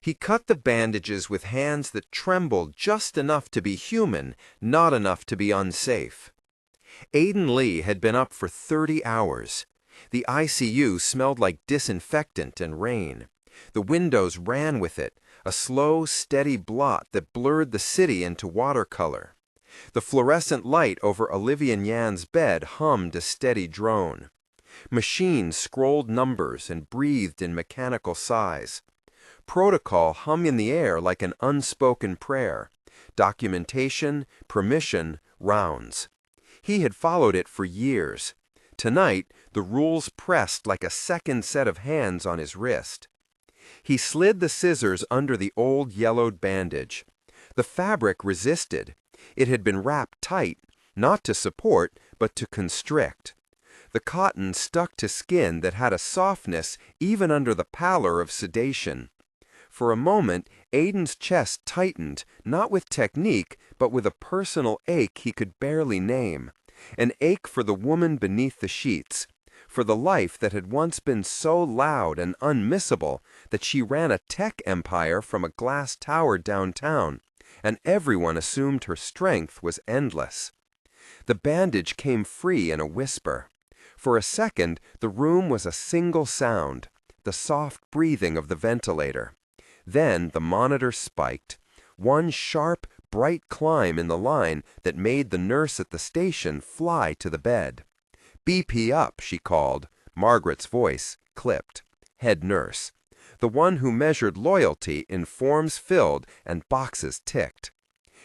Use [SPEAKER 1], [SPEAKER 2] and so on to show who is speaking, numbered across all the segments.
[SPEAKER 1] He cut the bandages with hands that trembled just enough to be human, not enough to be unsafe. Aiden Lee had been up for 30 hours. The ICU smelled like disinfectant and rain. The windows ran with it, a slow, steady blot that blurred the city into watercolor. The fluorescent light over Olivia Nyen's bed hummed a steady drone. Machines scrolled numbers and breathed in mechanical sighs. Protocol hung in the air like an unspoken prayer. Documentation, permission, rounds. He had followed it for years. Tonight, the rules pressed like a second set of hands on his wrist. He slid the scissors under the old yellowed bandage. The fabric resisted. It had been wrapped tight, not to support, but to constrict. The cotton stuck to skin that had a softness even under the pallor of sedation. For a moment, Aiden's chest tightened, not with technique, but with a personal ache he could barely name. An ache for the woman beneath the sheets, for the life that had once been so loud and unmissable that she ran a tech empire from a glass tower downtown, and everyone assumed her strength was endless. The bandage came free in a whisper. For a second, the room was a single sound, the soft breathing of the ventilator. Then the monitor spiked, one sharp, bright climb in the line that made the nurse at the station fly to the bed. "BP up," she called. Margaret's voice clipped. Head nurse. The one who measured loyalty in forms filled and boxes ticked.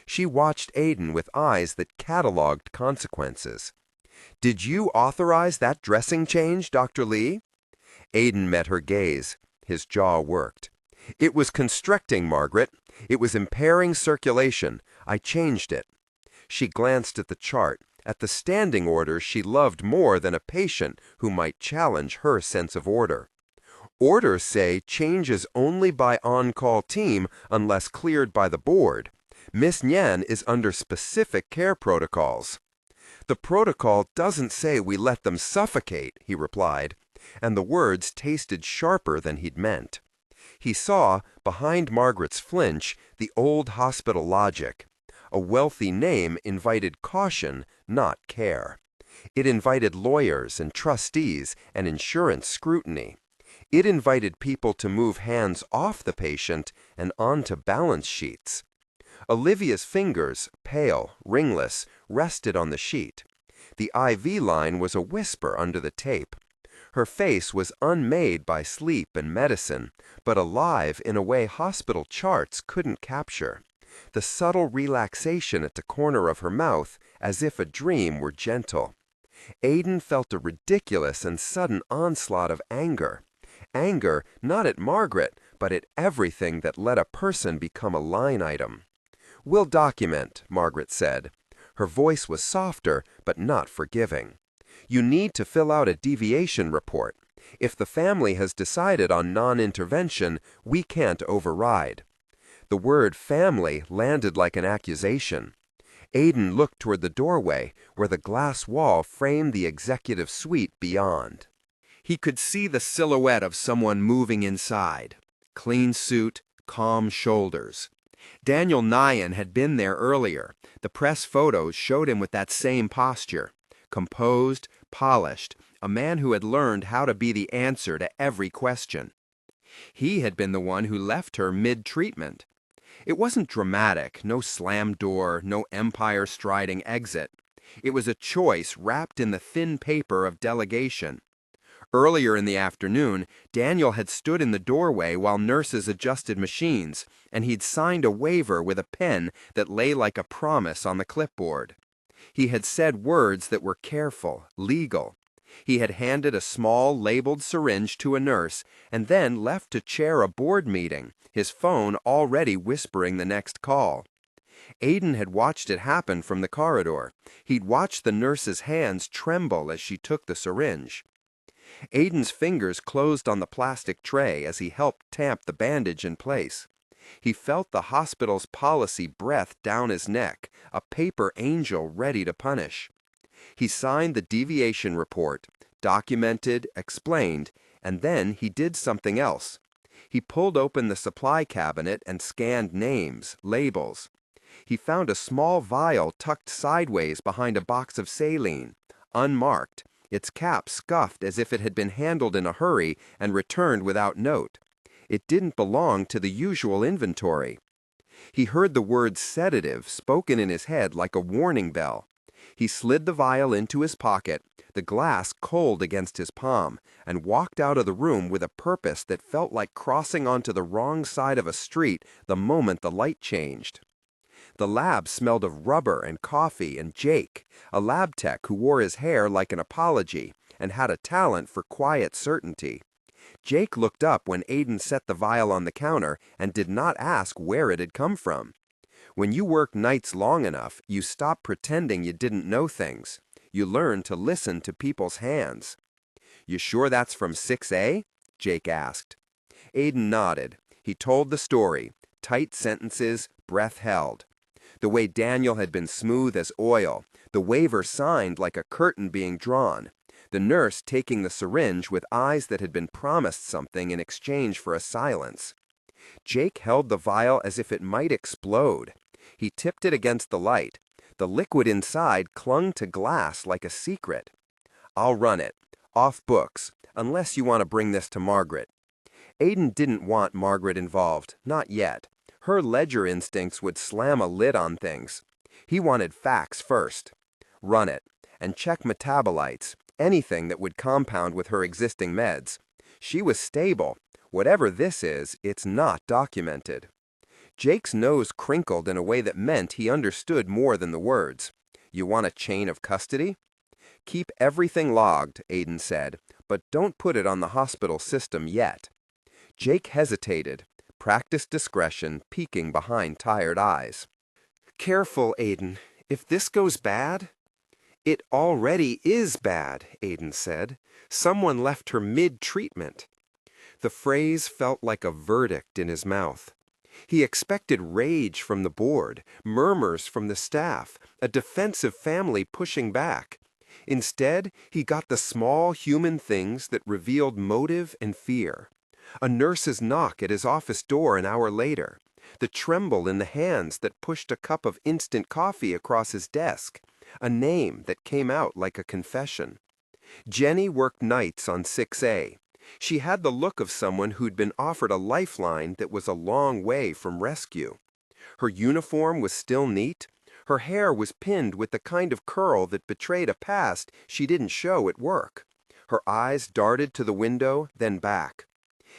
[SPEAKER 1] She watched Aiden with eyes that cataloged consequences. "Did you authorize that dressing change, Dr. Lee?" Aiden met her gaze. His jaw worked. "It was constricting, Margaret. It was impairing circulation. I changed it." She glanced at the chart, at the standing orders she loved more than a patient who might challenge her sense of order. "Orders say changes only by on-call team unless cleared by the board. Miss Nyen is under specific care protocols." "The protocol doesn't say we let them suffocate," he replied, and the words tasted sharper than he'd meant. He saw, behind Margaret's flinch, the old hospital logic. A wealthy name invited caution, not care. It invited lawyers and trustees and insurance scrutiny. It invited people to move hands off the patient and onto balance sheets. Olivia's fingers, pale, ringless, rested on the sheet. The IV line was a whisper under the tape. Her face was unmade by sleep and medicine, but alive in a way hospital charts couldn't capture. The subtle relaxation at the corner of her mouth, as if a dream were gentle. Aiden felt a ridiculous and sudden onslaught of anger. Anger not at Margaret, but at everything that let a person become a line item. "We'll document," Margaret said. Her voice was softer, but not forgiving. "You need to fill out a deviation report. If the family has decided on non-intervention, we can't override." The word family landed like an accusation. Aiden looked toward the doorway, where the glass wall framed the executive suite beyond. He could see the silhouette of someone moving inside. Clean suit, calm shoulders. Daniel Nyen had been there earlier. The press photos showed him with that same posture. Composed, polished, a man who had learned how to be the answer to every question. He had been the one who left her mid-treatment. It wasn't dramatic, no slam door, no empire-striding exit. It was a choice wrapped in the thin paper of delegation. Earlier in the afternoon, Daniel had stood in the doorway while nurses adjusted machines, and he'd signed a waiver with a pen that lay like a promise on the clipboard. He had said words that were careful, legal. He had handed a small, labeled syringe to a nurse and then left to chair a board meeting, his phone already whispering the next call. Aiden had watched it happen from the corridor. He'd watched the nurse's hands tremble as she took the syringe. Aiden's fingers closed on the plastic tray as he helped tamp the bandage in place. He felt the hospital's policy breath down his neck, a paper angel ready to punish. He signed the deviation report, documented, explained, and then he did something else. He pulled open the supply cabinet and scanned names, labels. He found a small vial tucked sideways behind a box of saline, unmarked, its cap scuffed as if it had been handled in a hurry and returned without note. It didn't belong to the usual inventory. He heard the word sedative spoken in his head like a warning bell. He slid the vial into his pocket, the glass cold against his palm, and walked out of the room with a purpose that felt like crossing onto the wrong side of a street the moment the light changed. The lab smelled of rubber and coffee and Jake, a lab tech who wore his hair like an apology and had a talent for quiet certainty. Jake looked up when Aiden set the vial on the counter and did not ask where it had come from. When you work nights long enough, you stop pretending you didn't know things. You learn to listen to people's hands. "You sure that's from 6A?" Jake asked. Aiden nodded. He told the story, tight sentences, breath held. The way Daniel had been smooth as oil, the waiver signed like a curtain being drawn, the nurse taking the syringe with eyes that had been promised something in exchange for a silence. Jake held the vial as if it might explode. He tipped it against the light. The liquid inside clung to glass like a secret. "I'll run it. Off books, unless you want to bring this to Margaret." Aiden didn't want Margaret involved, not yet. Her ledger instincts would slam a lid on things. He wanted facts first. Run it, and check metabolites, anything that would compound with her existing meds. She was stable. Whatever this is, it's not documented. Jake's nose crinkled in a way that meant he understood more than the words. "You want a chain of custody?" "Keep everything logged," Aiden said, "but don't put it on the hospital system yet." Jake hesitated, practiced discretion peeking behind tired eyes. "Careful, Aiden. If this goes bad—" "It already is bad," Aiden said. "Someone left her mid-treatment." The phrase felt like a verdict in his mouth. He expected rage from the board, murmurs from the staff, a defensive family pushing back. Instead, he got the small human things that revealed motive and fear. A nurse's knock at his office door an hour later, the tremble in the hands that pushed a cup of instant coffee across his desk, a name that came out like a confession. Jenny worked nights on 6A. She had the look of someone who'd been offered a lifeline that was a long way from rescue. Her uniform was still neat. Her hair was pinned with the kind of curl that betrayed a past she didn't show at work. Her eyes darted to the window, then back.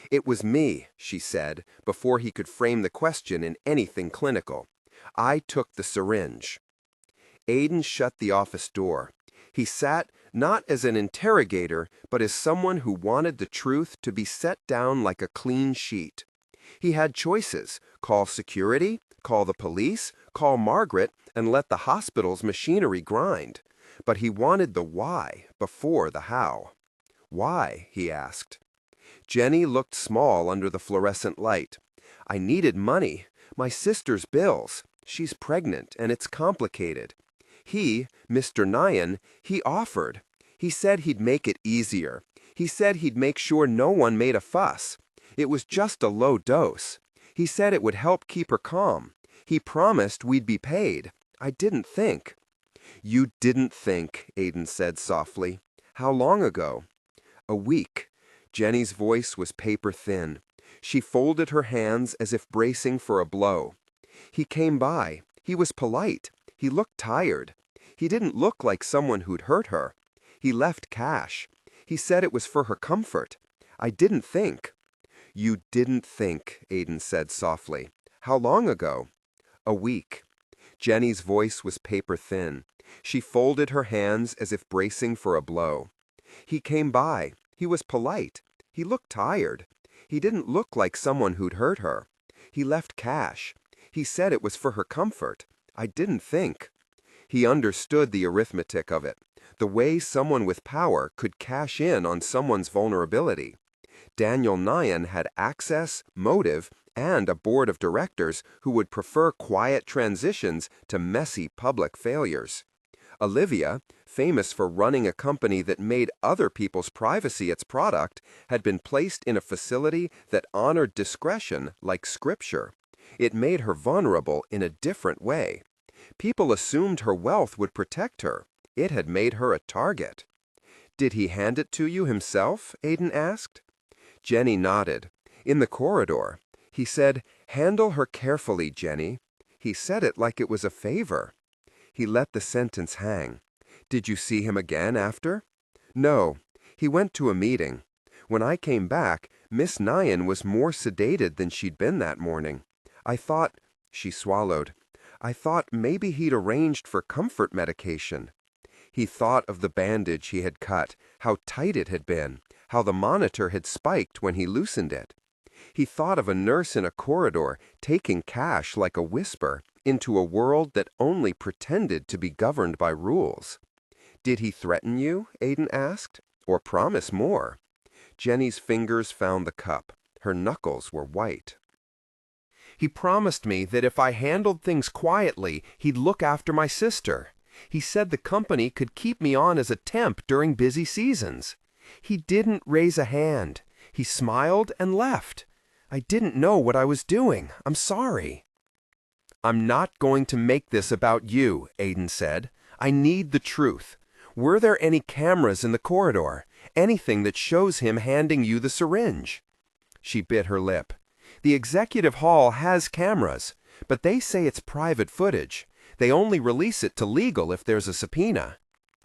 [SPEAKER 1] "It was me," she said, before he could frame the question in anything clinical. "I took the syringe." Aiden shut the office door. He sat not as an interrogator, but as someone who wanted the truth to be set down like a clean sheet. He had choices: call security, call the police, call Margaret, and let the hospital's machinery grind. But he wanted the why before the how. "Why?" he asked. Jenny looked small under the fluorescent light. "I needed money. My sister's bills. She's pregnant, and it's complicated. He, Mr. Nyen, he offered. He said he'd make it easier. He said he'd make sure no one made a fuss. It was just a low dose. He said it would help keep her calm. He promised we'd be paid. I didn't think." "You didn't think," Aiden said softly. "How long ago?" "A week." Jenny's voice was paper thin. She folded her hands as if bracing for a blow. "He came by. He was polite. He looked tired. He didn't look like someone who'd hurt her. He left cash. He said it was for her comfort. I didn't think." "You didn't think," Aiden said softly. "How long ago?" "A week." Jenny's voice was paper thin. She folded her hands as if bracing for a blow. "He came by. He was polite. He looked tired. He didn't look like someone who'd hurt her. He left cash. He said it was for her comfort. I didn't think." He understood the arithmetic of it, the way someone with power could cash in on someone's vulnerability. Daniel Nyen had access, motive, and a board of directors who would prefer quiet transitions to messy public failures. Olivia, famous for running a company that made other people's privacy its product, had been placed in a facility that honored discretion like scripture. It made her vulnerable in a different way. People assumed her wealth would protect her. It had made her a target. "Did he hand it to you himself?" Aiden asked. Jenny nodded. "In the corridor. He said, 'Handle her carefully, Jenny.' He said it like it was a favor." He let the sentence hang. "Did you see him again after?" "No. He went to a meeting. When I came back, Miss Nyen was more sedated than she'd been that morning. I thought—" she swallowed. "I thought maybe he'd arranged for comfort medication." He thought of the bandage he had cut, how tight it had been, how the monitor had spiked when he loosened it. He thought of a nurse in a corridor taking cash like a whisper into a world that only pretended to be governed by rules. "Did he threaten you?" Aiden asked. "Or promise more?" Jenny's fingers found the cup. Her knuckles were white. "He promised me that if I handled things quietly, he'd look after my sister. He said the company could keep me on as a temp during busy seasons. He didn't raise a hand. He smiled and left. I didn't know what I was doing. I'm sorry." "I'm not going to make this about you," Aiden said. "I need the truth. Were there any cameras in the corridor? Anything that shows him handing you the syringe?" She bit her lip. "The executive hall has cameras, but they say it's private footage. They only release it to legal if there's a subpoena."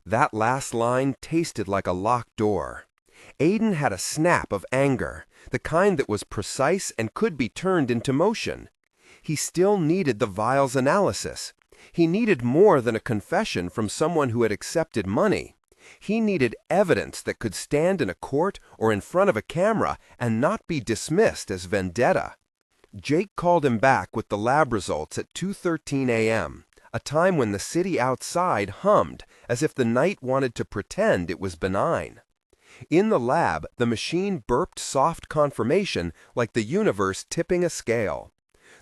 [SPEAKER 1] That last line tasted like a locked door. Aiden had a snap of anger, the kind that was precise and could be turned into motion. He still needed the vial's analysis. He needed more than a confession from someone who had accepted money. He needed evidence that could stand in a court or in front of a camera and not be dismissed as vendetta. Jake called him back with the lab results at 2:13 a.m., a time when the city outside hummed as if the night wanted to pretend it was benign. In the lab, the machine burped soft confirmation like the universe tipping a scale.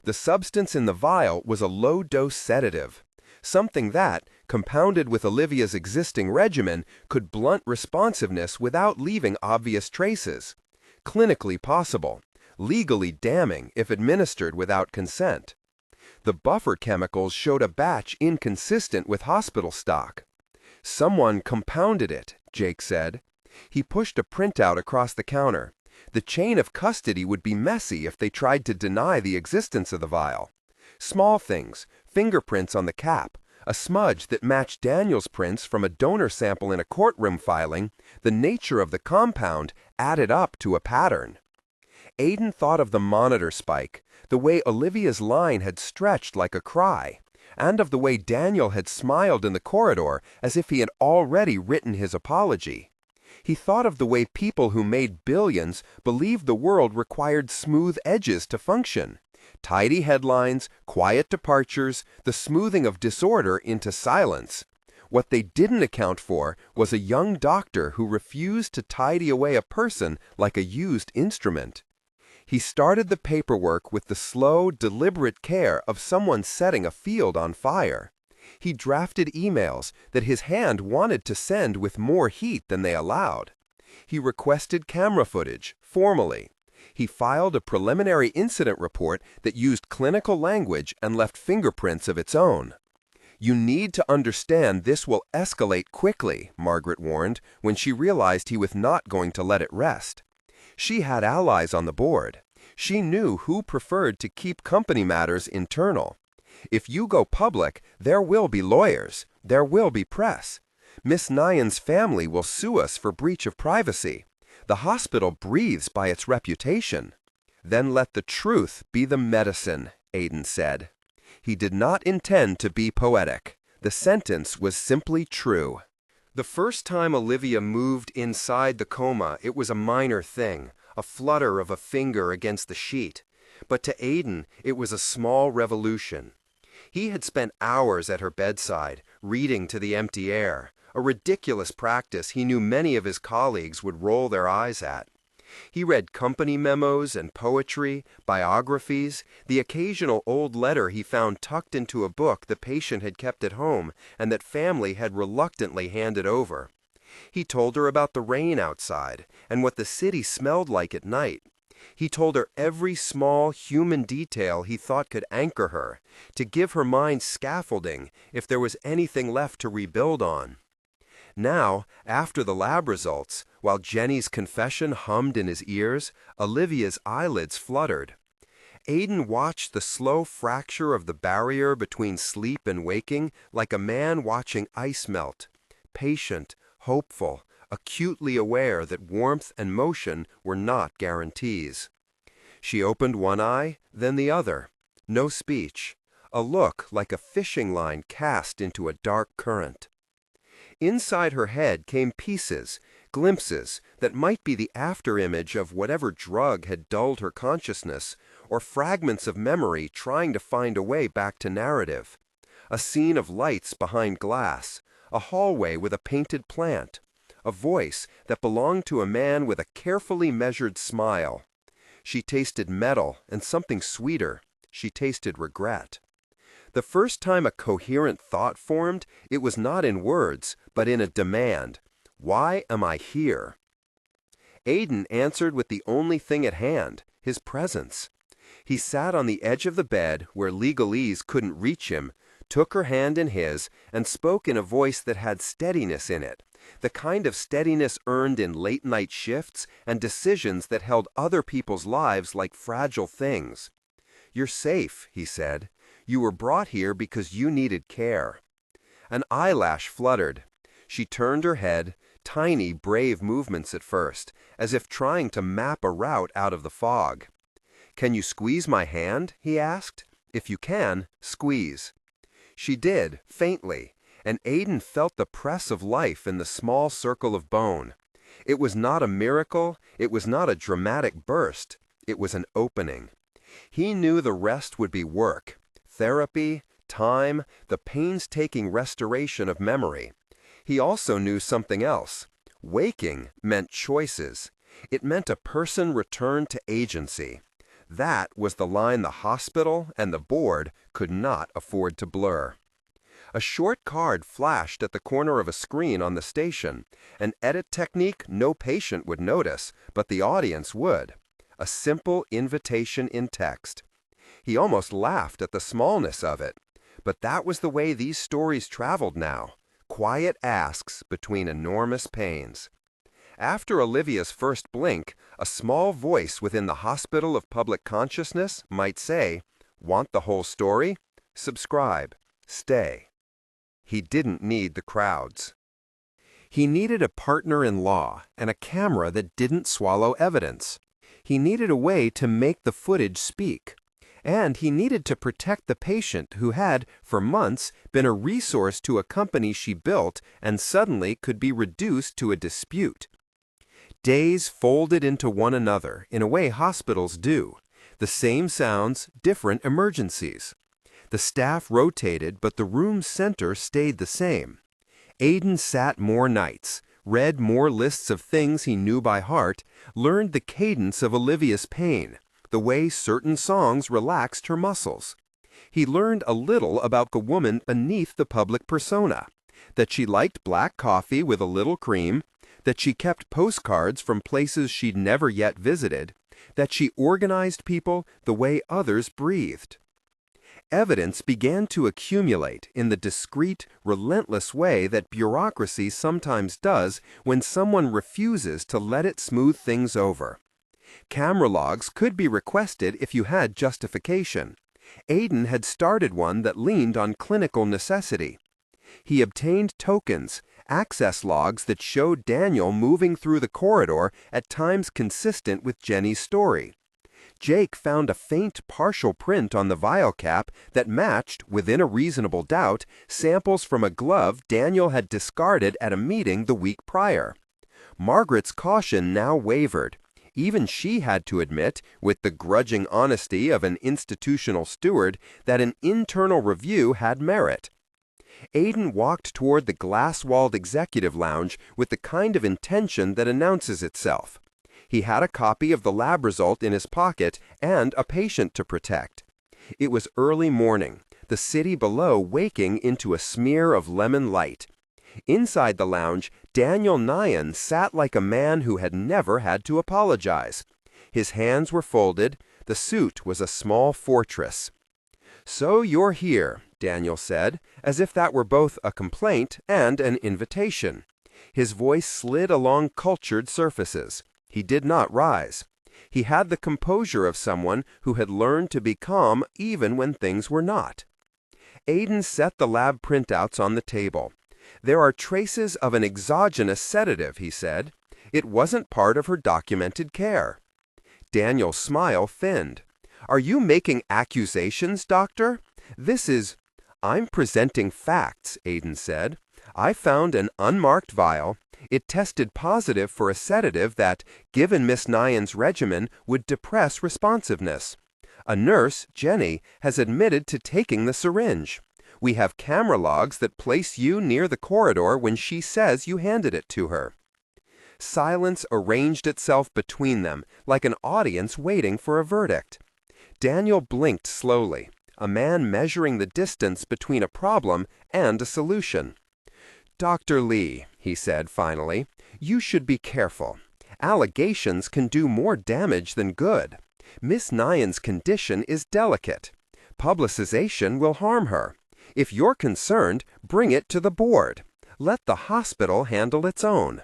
[SPEAKER 1] The substance in the vial was a low-dose sedative, something that, compounded with Olivia's existing regimen, could blunt responsiveness without leaving obvious traces. Clinically possible, legally damning if administered without consent. The buffer chemicals showed a batch inconsistent with hospital stock. "Someone compounded it," Jake said. He pushed a printout across the counter. The chain of custody would be messy if they tried to deny the existence of the vial. Small things, fingerprints on the cap, a smudge that matched Daniel's prints from a donor sample in a courtroom filing, the nature of the compound added up to a pattern. Aiden thought of the monitor spike, the way Olivia's line had stretched like a cry, and of the way Daniel had smiled in the corridor as if he had already written his apology. He thought of the way people who made billions believed the world required smooth edges to function. Tidy headlines, quiet departures, the smoothing of disorder into silence. What they didn't account for was a young doctor who refused to tidy away a person like a used instrument. He started the paperwork with the slow, deliberate care of someone setting a field on fire. He drafted emails that his hand wanted to send with more heat than they allowed. He requested camera footage, formally. He filed a preliminary incident report that used clinical language and left fingerprints of its own. "You need to understand this will escalate quickly," Margaret warned when she realized he was not going to let it rest. She had allies on the board. She knew who preferred to keep company matters internal. If you go public, there will be lawyers. There will be press. Miss Nyen's family will sue us for breach of privacy. The hospital breathes by its reputation. "Then let the truth be the medicine," Aiden said. He did not intend to be poetic. The sentence was simply true. The first time Olivia moved inside the coma, it was a minor thing, a flutter of a finger against the sheet. But to Aiden, it was a small revolution. He had spent hours at her bedside, reading to the empty air, a ridiculous practice he knew many of his colleagues would roll their eyes at. He read company memos and poetry, biographies, the occasional old letter he found tucked into a book the patient had kept at home and that family had reluctantly handed over. He told her about the rain outside and what the city smelled like at night. He told her every small human detail he thought could anchor her, to give her mind scaffolding if there was anything left to rebuild on. Now, after the lab results, while Jenny's confession hummed in his ears, Olivia's eyelids fluttered. Aiden watched the slow fracture of the barrier between sleep and waking like a man watching ice melt, patient, hopeful, acutely aware that warmth and motion were not guarantees. She opened one eye, then the other. No speech. A look like a fishing line cast into a dark current. Inside her head came pieces, glimpses that might be the afterimage of whatever drug had dulled her consciousness, or fragments of memory trying to find a way back to narrative. A scene of lights behind glass, a hallway with a painted plant, a voice that belonged to a man with a carefully measured smile. She tasted metal and something sweeter. She tasted regret. The first time a coherent thought formed, it was not in words, but in a demand. Why am I here? Aiden answered with the only thing at hand, his presence. He sat on the edge of the bed where legalese couldn't reach him, took her hand in his, and spoke in a voice that had steadiness in it, the kind of steadiness earned in late-night shifts and decisions that held other people's lives like fragile things. "You're safe," he said. "You were brought here because you needed care." An eyelash fluttered. She turned her head, tiny, brave movements at first, as if trying to map a route out of the fog. "Can you squeeze my hand?" he asked. "If you can, squeeze." She did, faintly, and Aiden felt the press of life in the small circle of bone. It was not a miracle, it was not a dramatic burst, it was an opening. He knew the rest would be work. Therapy, time, the painstaking restoration of memory. He also knew something else. Waking meant choices. It meant a person returned to agency. That was the line the hospital and the board could not afford to blur. A short card flashed at the corner of a screen on the station, an edit technique no patient would notice, but the audience would. A simple invitation in text. He almost laughed at the smallness of it. But that was the way these stories traveled now. Quiet asks between enormous pains. After Olivia's first blink, a small voice within the hospital of public consciousness might say, "Want the whole story? Subscribe. Stay." He didn't need the crowds. He needed a partner in law and a camera that didn't swallow evidence. He needed a way to make the footage speak. And he needed to protect the patient who had, for months, been a resource to a company she built and suddenly could be reduced to a dispute. Days folded into one another in a way hospitals do. The same sounds, different emergencies. The staff rotated, but the room's center stayed the same. Aiden sat more nights, read more lists of things he knew by heart, learned the cadence of Olivia's pain, the way certain songs relaxed her muscles. He learned a little about the woman beneath the public persona, that she liked black coffee with a little cream, that she kept postcards from places she'd never yet visited, that she organized people the way others breathed. Evidence began to accumulate in the discreet, relentless way that bureaucracy sometimes does when someone refuses to let it smooth things over. Camera logs could be requested if you had justification. Aiden had started one that leaned on clinical necessity. He obtained tokens, access logs that showed Daniel moving through the corridor at times consistent with Jenny's story. Jake found a faint partial print on the vial cap that matched, within a reasonable doubt, samples from a glove Daniel had discarded at a meeting the week prior. Margaret's caution now wavered. Even she had to admit, with the grudging honesty of an institutional steward, that an internal review had merit. Aiden walked toward the glass-walled executive lounge with the kind of intention that announces itself. He had a copy of the lab result in his pocket and a patient to protect. It was early morning, the city below waking into a smear of lemon light. Inside the lounge, Daniel Nyen sat like a man who had never had to apologize. His hands were folded. The suit was a small fortress. "So you're here," Daniel said, as if that were both a complaint and an invitation. His voice slid along cultured surfaces. He did not rise. He had the composure of someone who had learned to be calm even when things were not. Aiden set the lab printouts on the table. "There are traces of an exogenous sedative," he said. "It wasn't part of her documented care." Daniel's smile thinned. "Are you making accusations, doctor? This is—" "I'm presenting facts," Aiden said. "I found an unmarked vial. It tested positive for a sedative that, given Miss Nyen's regimen, would depress responsiveness. A nurse, Jenny, has admitted to taking the syringe. We have camera logs that place you near the corridor when she says you handed it to her." Silence arranged itself between them, like an audience waiting for a verdict. Daniel blinked slowly, a man measuring the distance between a problem and a solution. "Dr. Lee," he said finally, "you should be careful. Allegations can do more damage than good. Miss Nyen's condition is delicate. Publicization will harm her. If you're concerned, bring it to the board. Let the hospital handle its own."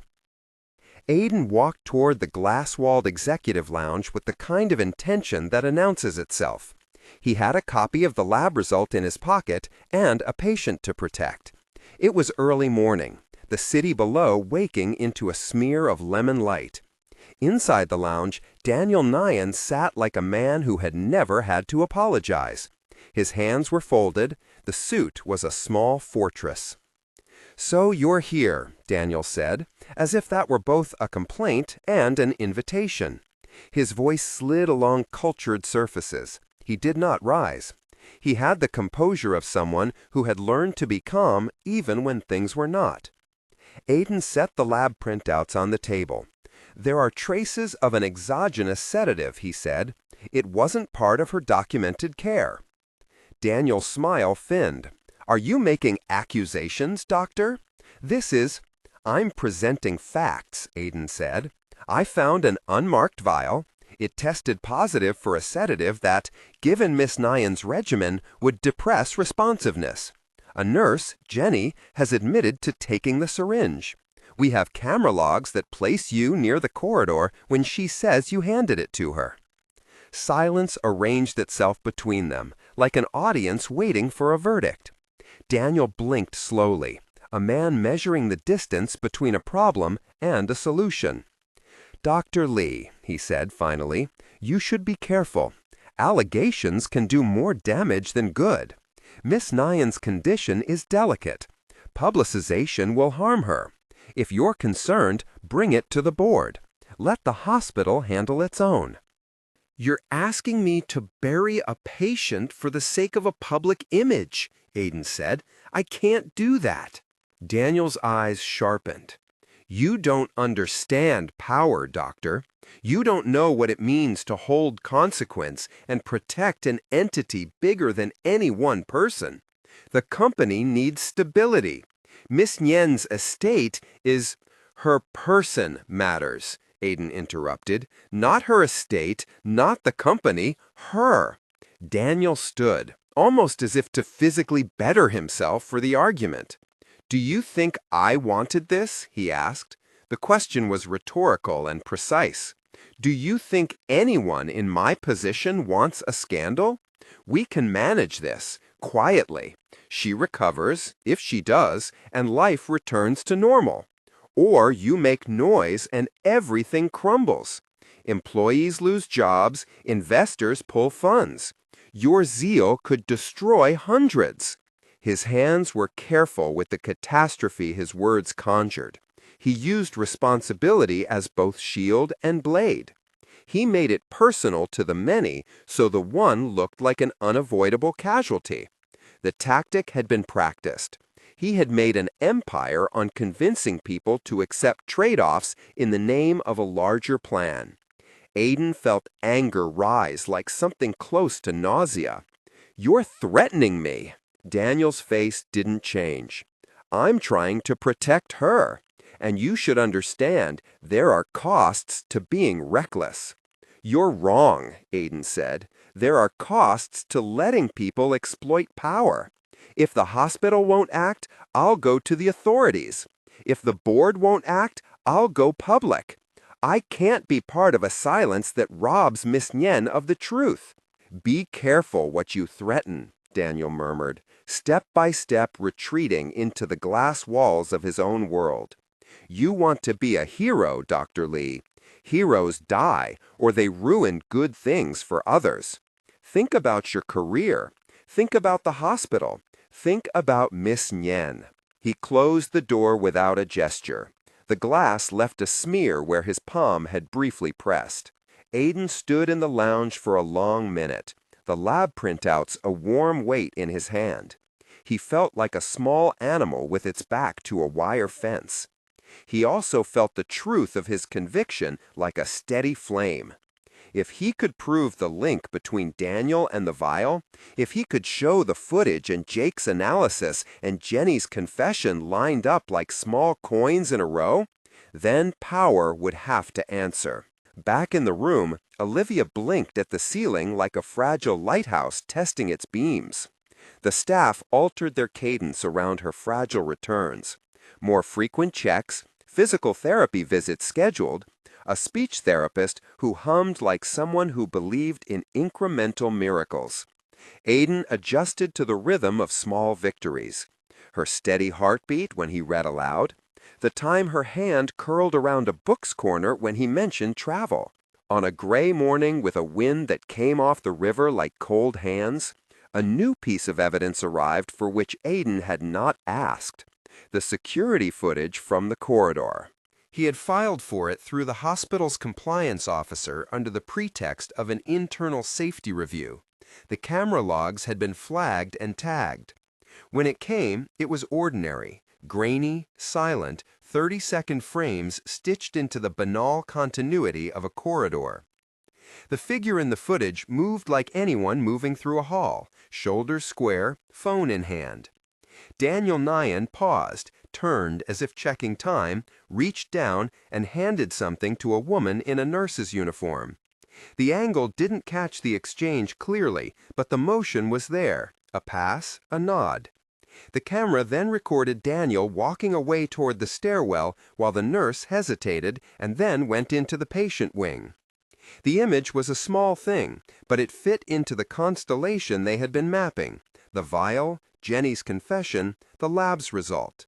[SPEAKER 1] Aiden walked toward the glass-walled executive lounge with the kind of intention that announces itself. He had a copy of the lab result in his pocket and a patient to protect. It was early morning, the city below waking into a smear of lemon light. Inside the lounge, Daniel Nyen sat like a man who had never had to apologize. His hands were folded. The suit was a small fortress. "So you're here," Daniel said, as if that were both a complaint and an invitation. His voice slid along cultured surfaces. He did not rise. He had the composure of someone who had learned to be calm even when things were not. Aiden set the lab printouts on the table. "There are traces of an exogenous sedative," he said. "It wasn't part of her documented care." Daniel's smile thinned. "Are you making accusations, doctor? This is—" "I'm presenting facts," Aiden said. "I found an unmarked vial. It tested positive for a sedative that, given Miss Nyen's regimen, would depress responsiveness. A nurse, Jenny, has admitted to taking the syringe. We have camera logs that place you near the corridor when she says you handed it to her." Silence arranged itself between them, like an audience waiting for a verdict. Daniel blinked slowly, a man measuring the distance between a problem and a solution. "Dr. Lee," he said finally, "you should be careful. Allegations can do more damage than good. Miss Nyen's condition is delicate. Publicization will harm her. If you're concerned, bring it to the board. Let the hospital handle its own." "You're asking me to bury a patient for the sake of a public image," Aiden said. "I can't do that." Daniel's eyes sharpened. "You don't understand power, doctor. You don't know what it means to hold consequence and protect an entity bigger than any one person. The company needs stability. Miss Nyen's estate is—" "Her person matters," Aiden interrupted. "Not her estate, not the company, her." Daniel stood, almost as if to physically better himself for the argument. "Do you think I wanted this?" he asked. The question was rhetorical and precise. "Do you think anyone in my position wants a scandal? We can manage this, quietly. She recovers, if she does, and life returns to normal. Or you make noise and everything crumbles. Employees lose jobs, investors pull funds. Your zeal could destroy hundreds." His hands were careful with the catastrophe his words conjured. He used responsibility as both shield and blade. He made it personal to the many, so the one looked like an unavoidable casualty. The tactic had been practiced. He had made an empire on convincing people to accept trade-offs in the name of a larger plan. Aiden felt anger rise like something close to nausea. "You're threatening me." Daniel's face didn't change. "I'm trying to protect her. And you should understand there are costs to being reckless." "You're wrong," Aiden said. "There are costs to letting people exploit power. If the hospital won't act, I'll go to the authorities. If the board won't act, I'll go public. I can't be part of a silence that robs Miss Nyen of the truth." "Be careful what you threaten," Daniel murmured, step by step retreating into the glass walls of his own world. "You want to be a hero, Dr. Lee. Heroes die, or they ruin good things for others. Think about your career. Think about the hospital. Think about Miss Nyen." He closed the door without a gesture. The glass left a smear where his palm had briefly pressed. Aiden stood in the lounge for a long minute, the lab printouts a warm weight in his hand. He felt like a small animal with its back to a wire fence. He also felt the truth of his conviction like a steady flame. If he could prove the link between Daniel and the vial, if he could show the footage and Jake's analysis and Jenny's confession lined up like small coins in a row, then power would have to answer. Back in the room, Olivia blinked at the ceiling like a fragile lighthouse testing its beams. The staff altered their cadence around her fragile returns. More frequent checks, physical therapy visits scheduled, a speech therapist who hummed like someone who believed in incremental miracles. Aiden adjusted to the rhythm of small victories. Her steady heartbeat when he read aloud, the time her hand curled around a book's corner when he mentioned travel. On a gray morning with a wind that came off the river like cold hands, a new piece of evidence arrived for which Aiden had not asked: the security footage from the corridor. He had filed for it through the hospital's compliance officer under the pretext of an internal safety review. The camera logs had been flagged and tagged. When it came, it was ordinary, grainy, silent, 30-second frames stitched into the banal continuity of a corridor. The figure in the footage moved like anyone moving through a hall, shoulders square, phone in hand. Daniel Nyen paused, turned as if checking time, reached down, and handed something to a woman in a nurse's uniform. The angle didn't catch the exchange clearly, but the motion was there, a pass, a nod. The camera then recorded Daniel walking away toward the stairwell while the nurse hesitated and then went into the patient wing. The image was a small thing, but it fit into the constellation they had been mapping: the vial, Jenny's confession, the lab's result.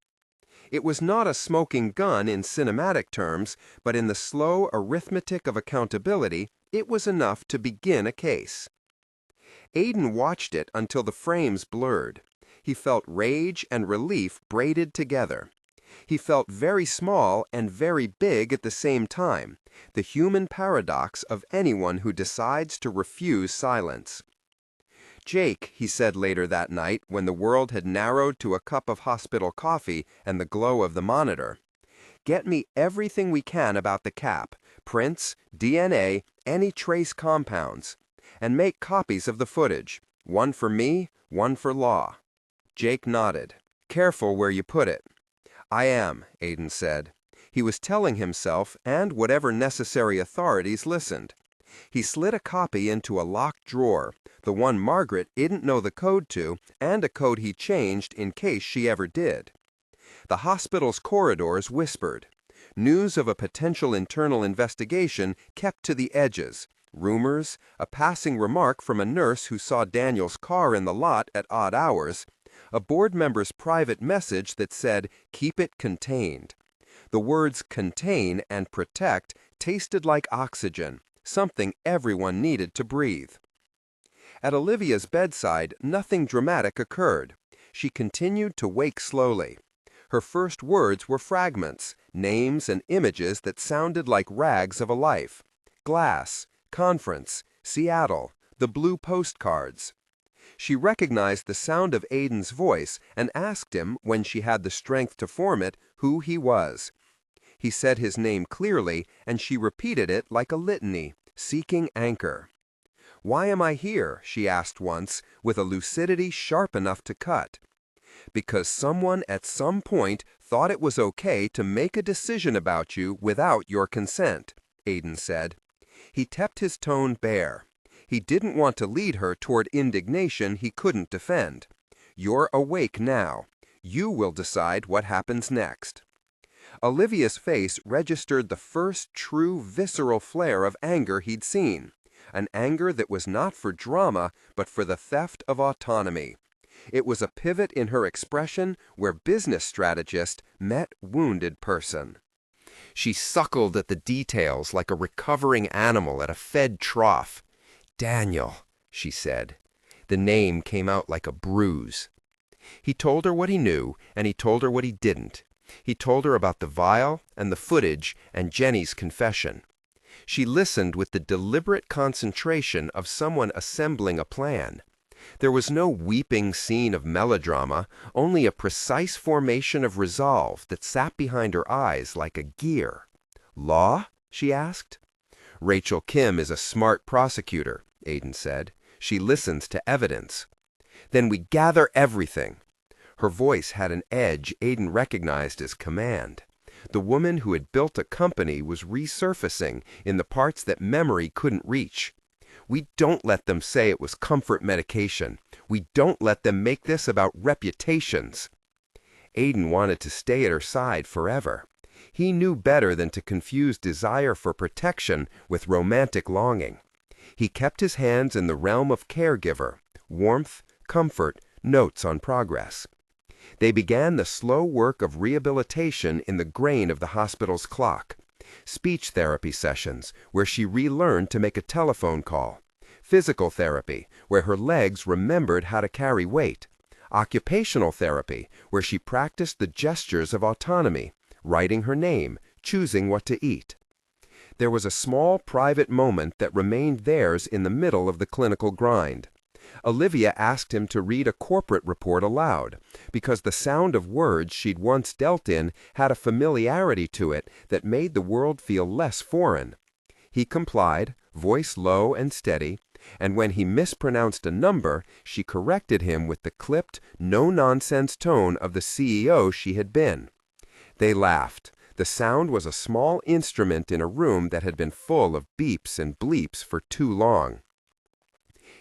[SPEAKER 1] It was not a smoking gun in cinematic terms, but in the slow arithmetic of accountability, it was enough to begin a case. Aiden watched it until the frames blurred. He felt rage and relief braided together. He felt very small and very big at the same time, the human paradox of anyone who decides to refuse silence. "Jake," he said later that night when the world had narrowed to a cup of hospital coffee and the glow of the monitor, "get me everything we can about the cap, prints, DNA, any trace compounds, and make copies of the footage, one for me, one for Law." Jake nodded. "Careful where you put it." "I am," Aiden said. He was telling himself and whatever necessary authorities listened. He slid a copy into a locked drawer, the one Margaret didn't know the code to, and a code he changed in case she ever did. The hospital's corridors whispered. News of a potential internal investigation kept to the edges. Rumors, a passing remark from a nurse who saw Daniel's car in the lot at odd hours, a board member's private message that said, "Keep it contained." The words contain and protect tasted like oxygen, something everyone needed to breathe. At Olivia's bedside, nothing dramatic occurred. She continued to wake slowly. Her first words were fragments, names and images that sounded like rags of a life. Glass, conference, Seattle, the blue postcards. She recognized the sound of Aiden's voice and asked him, when she had the strength to form it, who he was. He said his name clearly, and she repeated it like a litany, seeking anchor. "Why am I here?" she asked once, with a lucidity sharp enough to cut. "Because someone at some point thought it was okay to make a decision about you without your consent," Aiden said. He kept his tone bare. He didn't want to lead her toward indignation he couldn't defend. "You're awake now. You will decide what happens next." Olivia's face registered the first true visceral flare of anger he'd seen, an anger that was not for drama but for the theft of autonomy. It was a pivot in her expression where business strategist met wounded person. She suckled at the details like a recovering animal at a fed trough. "Daniel," she said. The name came out like a bruise. He told her what he knew, and he told her what he didn't. He told her about the vial and the footage and Jenny's confession. She listened with the deliberate concentration of someone assembling a plan. There was no weeping scene of melodrama, only a precise formation of resolve that sat behind her eyes like a gear. "Law?" she asked. "Rachel Kim is a smart prosecutor," Aiden said. "She listens to evidence." "Then we gather everything." Her voice had an edge Aiden recognized as command. The woman who had built a company was resurfacing in the parts that memory couldn't reach. "We don't let them say it was comfort medication. We don't let them make this about reputations." Aiden wanted to stay at her side forever. He knew better than to confuse desire for protection with romantic longing. He kept his hands in the realm of caregiver, warmth, comfort, notes on progress. They began the slow work of rehabilitation in the grain of the hospital's clock. Speech therapy sessions, where she relearned to make a telephone call. Physical therapy, where her legs remembered how to carry weight. Occupational therapy, where she practiced the gestures of autonomy, writing her name, choosing what to eat. There was a small private moment that remained theirs in the middle of the clinical grind. Olivia asked him to read a corporate report aloud, because the sound of words she'd once dealt in had a familiarity to it that made the world feel less foreign. He complied, voice low and steady, and when he mispronounced a number, she corrected him with the clipped, no-nonsense tone of the CEO she had been. They laughed. The sound was a small instrument in a room that had been full of beeps and bleeps for too long.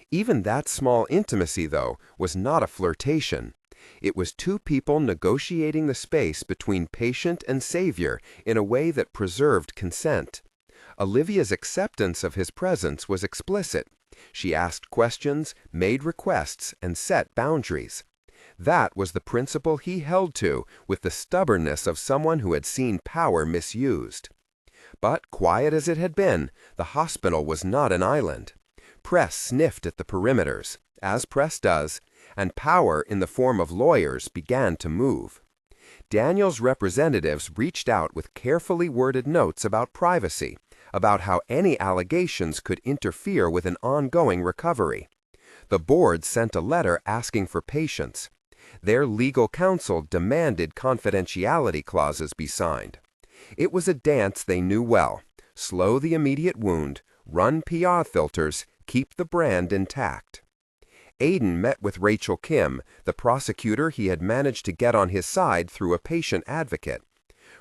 [SPEAKER 1] Even that small intimacy, though, was not a flirtation. It was two people negotiating the space between patient and savior in a way that preserved consent. Olivia's acceptance of his presence was explicit. She asked questions, made requests, and set boundaries. That was the principle he held to with the stubbornness of someone who had seen power misused. But quiet as it had been, the hospital was not an island. Press sniffed at the perimeters, as press does, and power in the form of lawyers began to move. Daniel's representatives reached out with carefully worded notes about privacy, about how any allegations could interfere with an ongoing recovery. The board sent a letter asking for patience. Their legal counsel demanded confidentiality clauses be signed. It was a dance they knew well. Slow the immediate wound, run PR filters, keep the brand intact. Aiden met with Rachel Kim, the prosecutor he had managed to get on his side through a patient advocate.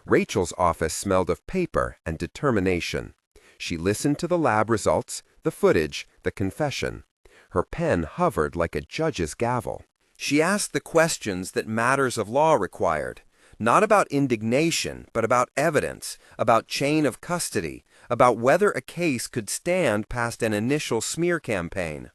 [SPEAKER 1] Rachel's office smelled of paper and determination. She listened to the lab results, the footage, the confession. Her pen hovered like a judge's gavel. She asked the questions that matters of law required, not about indignation, but about evidence, about chain of custody, about whether a case could stand past an initial smear campaign.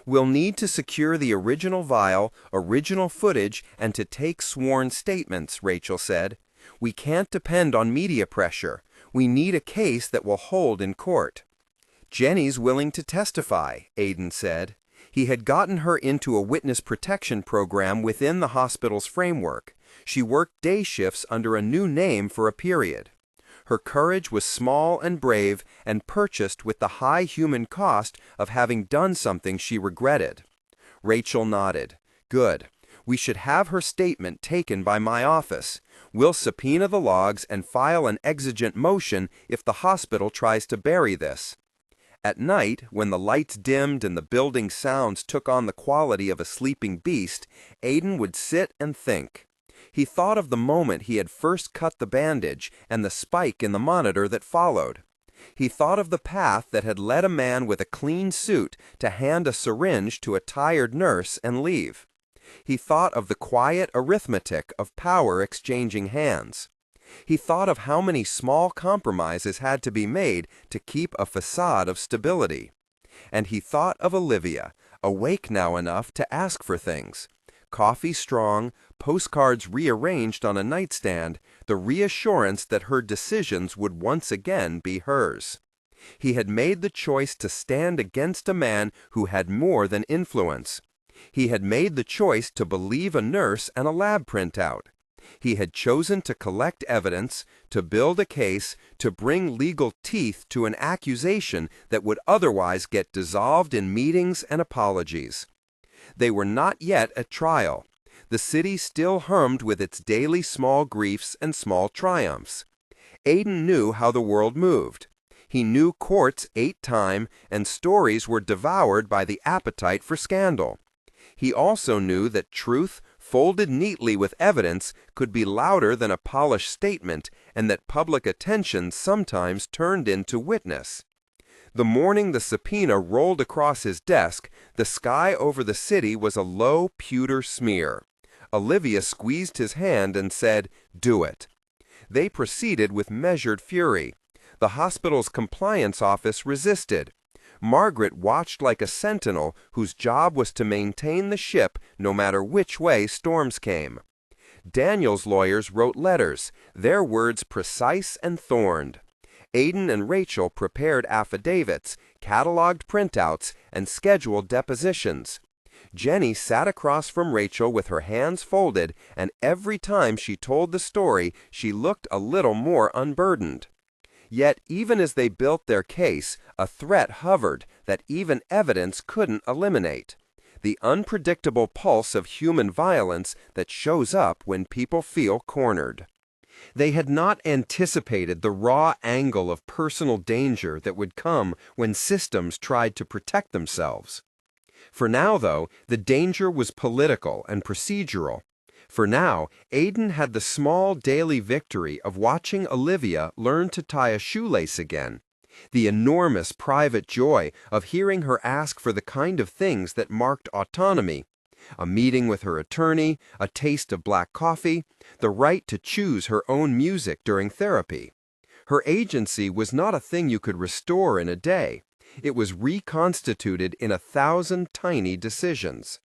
[SPEAKER 1] "We'll need to secure the original vial, original footage, and to take sworn statements," Rachel said. "We can't depend on media pressure. We need a case that will hold in court." "Jenny's willing to testify," Aiden said. He had gotten her into a witness protection program within the hospital's framework. She worked day shifts under a new name for a period. Her courage was small and brave and purchased with the high human cost of having done something she regretted. Rachel nodded. Good. We should have her statement taken by my office. We'll subpoena the logs and file an exigent motion if the hospital tries to bury this. At night, when the lights dimmed and the building's sounds took on the quality of a sleeping beast, Aiden would sit and think. He thought of the moment he had first cut the bandage and the spike in the monitor that followed. He thought of the path that had led a man with a clean suit to hand a syringe to a tired nurse and leave. He thought of the quiet arithmetic of power exchanging hands. He thought of how many small compromises had to be made to keep a facade of stability. And he thought of Olivia, awake now enough to ask for things. Coffee strong, postcards rearranged on a nightstand, the reassurance that her decisions would once again be hers. He had made the choice to stand against a man who had more than influence. He had made the choice to believe a nurse and a lab printout. He had chosen to collect evidence, to build a case, to bring legal teeth to an accusation that would otherwise get dissolved in meetings and apologies. They were not yet at trial. The city still hummed with its daily small griefs and small triumphs. Aiden knew how the world moved. He knew courts ate time and stories were devoured by the appetite for scandal. He also knew that truth, folded neatly with evidence, could be louder than a polished statement, and that public attention sometimes turned into witness. The morning the subpoena rolled across his desk, the sky over the city was a low pewter smear. Olivia squeezed his hand and said, "Do it." They proceeded with measured fury. The hospital's compliance office resisted. Margaret watched like a sentinel whose job was to maintain the ship no matter which way storms came. Daniel's lawyers wrote letters, their words precise and thorned. Aiden and Rachel prepared affidavits, cataloged printouts, and scheduled depositions. Jenny sat across from Rachel with her hands folded, and every time she told the story, she looked a little more unburdened. Yet, even as they built their case, a threat hovered that even evidence couldn't eliminate. The unpredictable pulse of human violence that shows up when people feel cornered. They had not anticipated the raw angle of personal danger that would come when systems tried to protect themselves. For now, though, the danger was political and procedural. For now, Aiden had the small daily victory of watching Olivia learn to tie a shoelace again, the enormous private joy of hearing her ask for the kind of things that marked autonomy, a meeting with her attorney, a taste of black coffee, the right to choose her own music during therapy. Her agency was not a thing you could restore in a day. It was reconstituted in 1,000 tiny decisions.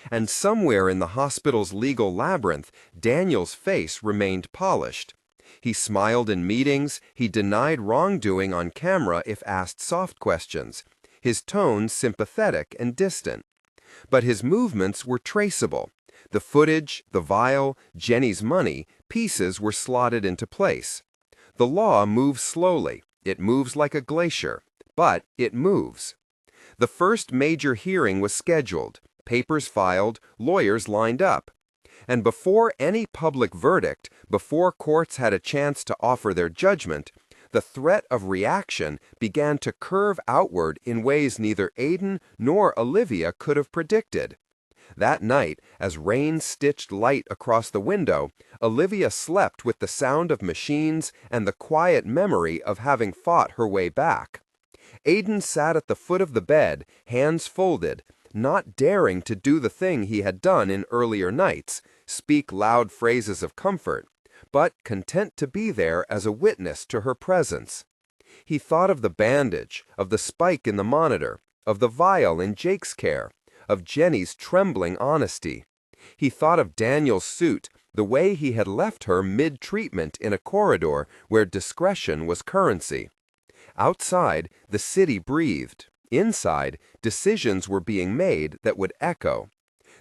[SPEAKER 1] And somewhere in the hospital's legal labyrinth, Daniel's face remained polished. He smiled in meetings, he denied wrongdoing on camera if asked soft questions, his tone sympathetic and distant. But his movements were traceable. The footage, the vial, Jenny's money, pieces were slotted into place. The law moves slowly. It moves like a glacier, but it moves. The first major hearing was scheduled. Papers filed, lawyers lined up. And before any public verdict, before courts had a chance to offer their judgment, the threat of reaction began to curve outward in ways neither Aiden nor Olivia could have predicted. That night, as rain stitched light across the window, Olivia slept with the sound of machines and the quiet memory of having fought her way back. Aiden sat at the foot of the bed, hands folded, not daring to do the thing he had done in earlier nights, speak loud phrases of comfort, but content to be there as a witness to her presence. He thought of the bandage, of the spike in the monitor, of the vial in Jake's care, of Jenny's trembling honesty. He thought of Daniel's suit, the way he had left her mid-treatment in a corridor where discretion was currency. Outside, the city breathed. Inside, decisions were being made that would echo.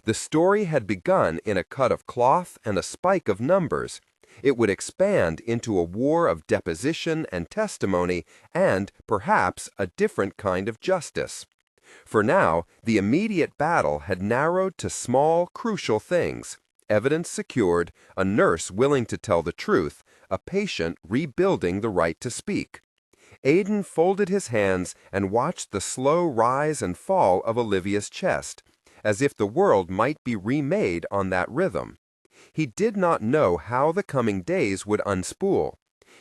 [SPEAKER 1] The story had begun in a cut of cloth and a spike of numbers. It would expand into a war of deposition and testimony and, perhaps, a different kind of justice. For now, the immediate battle had narrowed to small, crucial things: evidence secured, a nurse willing to tell the truth, a patient rebuilding the right to speak. Aiden folded his hands and watched the slow rise and fall of Olivia's chest, as if the world might be remade on that rhythm. He did not know how the coming days would unspool.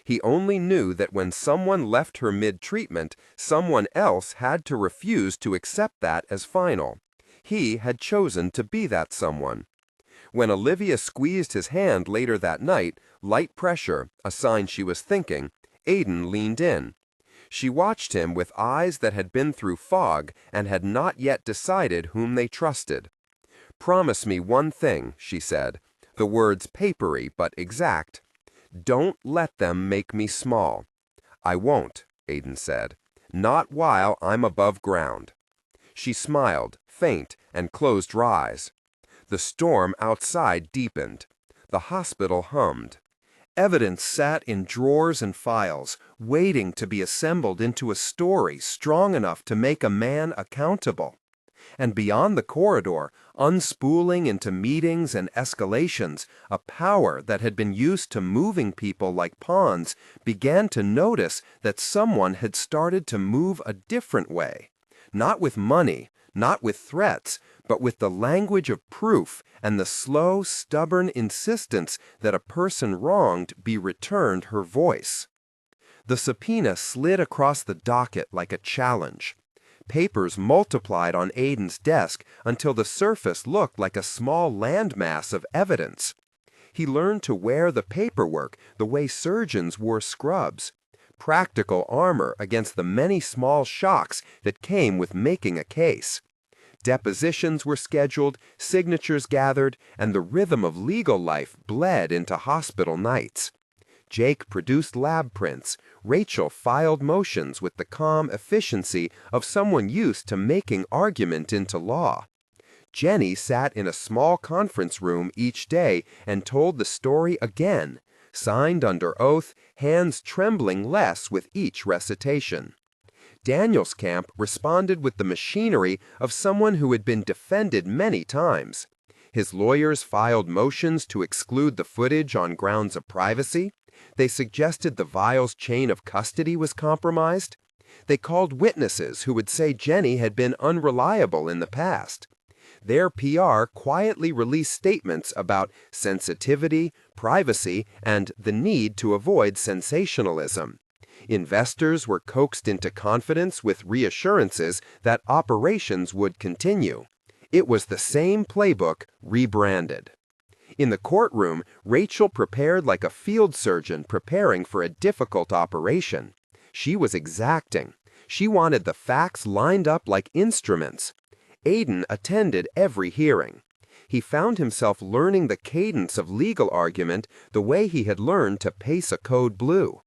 [SPEAKER 1] He only knew that when someone left her mid-treatment, someone else had to refuse to accept that as final. He had chosen to be that someone. When Olivia squeezed his hand later that night, light pressure, a sign she was thinking, Aiden leaned in. She watched him with eyes that had been through fog and had not yet decided whom they trusted. "Promise me one thing," she said, the words papery but exact. "Don't let them make me small." "I won't," Aiden said. "Not while I'm above ground." She smiled, faint, and closed her eyes. The storm outside deepened. The hospital hummed. Evidence sat in drawers and files, waiting to be assembled into a story strong enough to make a man accountable. And beyond the corridor, unspooling into meetings and escalations, a power that had been used to moving people like pawns began to notice that someone had started to move a different way. Not with money, not with threats, but with the language of proof and the slow, stubborn insistence that a person wronged be returned her voice. The subpoena slid across the docket like a challenge. Papers multiplied on Aiden's desk until the surface looked like a small landmass of evidence. He learned to wear the paperwork the way surgeons wore scrubs, practical armor against the many small shocks that came with making a case. Depositions were scheduled, signatures gathered, and the rhythm of legal life bled into hospital nights. Jake produced lab prints. Rachel filed motions with the calm efficiency of someone used to making argument into law. Jenny sat in a small conference room each day and told the story again, signed under oath, hands trembling less with each recitation. Daniel's camp responded with the machinery of someone who had been defended many times. His lawyers filed motions to exclude the footage on grounds of privacy. They suggested the vial's chain of custody was compromised. They called witnesses who would say Jenny had been unreliable in the past. Their PR quietly released statements about sensitivity, privacy, and the need to avoid sensationalism. Investors were coaxed into confidence with reassurances that operations would continue. It was the same playbook, rebranded. In the courtroom, Rachel prepared like a field surgeon preparing for a difficult operation. She was exacting. She wanted the facts lined up like instruments. Aiden attended every hearing. He found himself learning the cadence of legal argument the way he had learned to pace a code blue.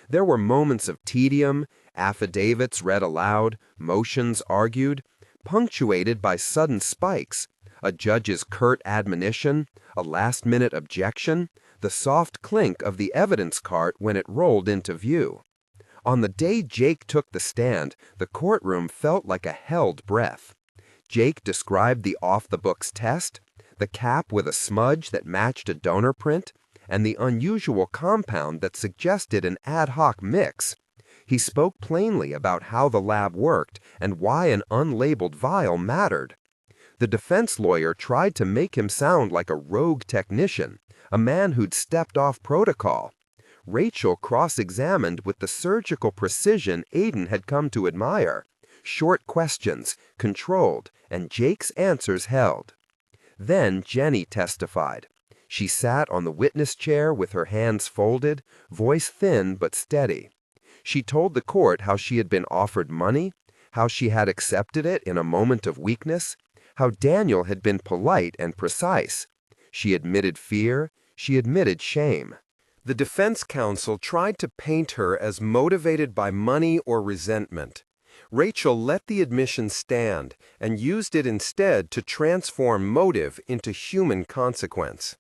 [SPEAKER 1] There were moments of tedium, affidavits read aloud, motions argued, punctuated by sudden spikes, a judge's curt admonition, a last-minute objection, the soft clink of the evidence cart when it rolled into view. On the day Jake took the stand, the courtroom felt like a held breath. Jake described the off-the-books test, the cap with a smudge that matched a donor print, and the unusual compound that suggested an ad hoc mix. He spoke plainly about how the lab worked and why an unlabeled vial mattered. The defense lawyer tried to make him sound like a rogue technician, a man who'd stepped off protocol. Rachel cross-examined with the surgical precision Aiden had come to admire. Short questions, controlled, and Jake's answers held. Then Jenny testified. She sat on the witness chair with her hands folded, voice thin but steady. She told the court how she had been offered money, how she had accepted it in a moment of weakness, how Daniel had been polite and precise. She admitted fear, she admitted shame. The defense counsel tried to paint her as motivated by money or resentment. Rachel let the admission stand and used it instead to transform motive into human consequence.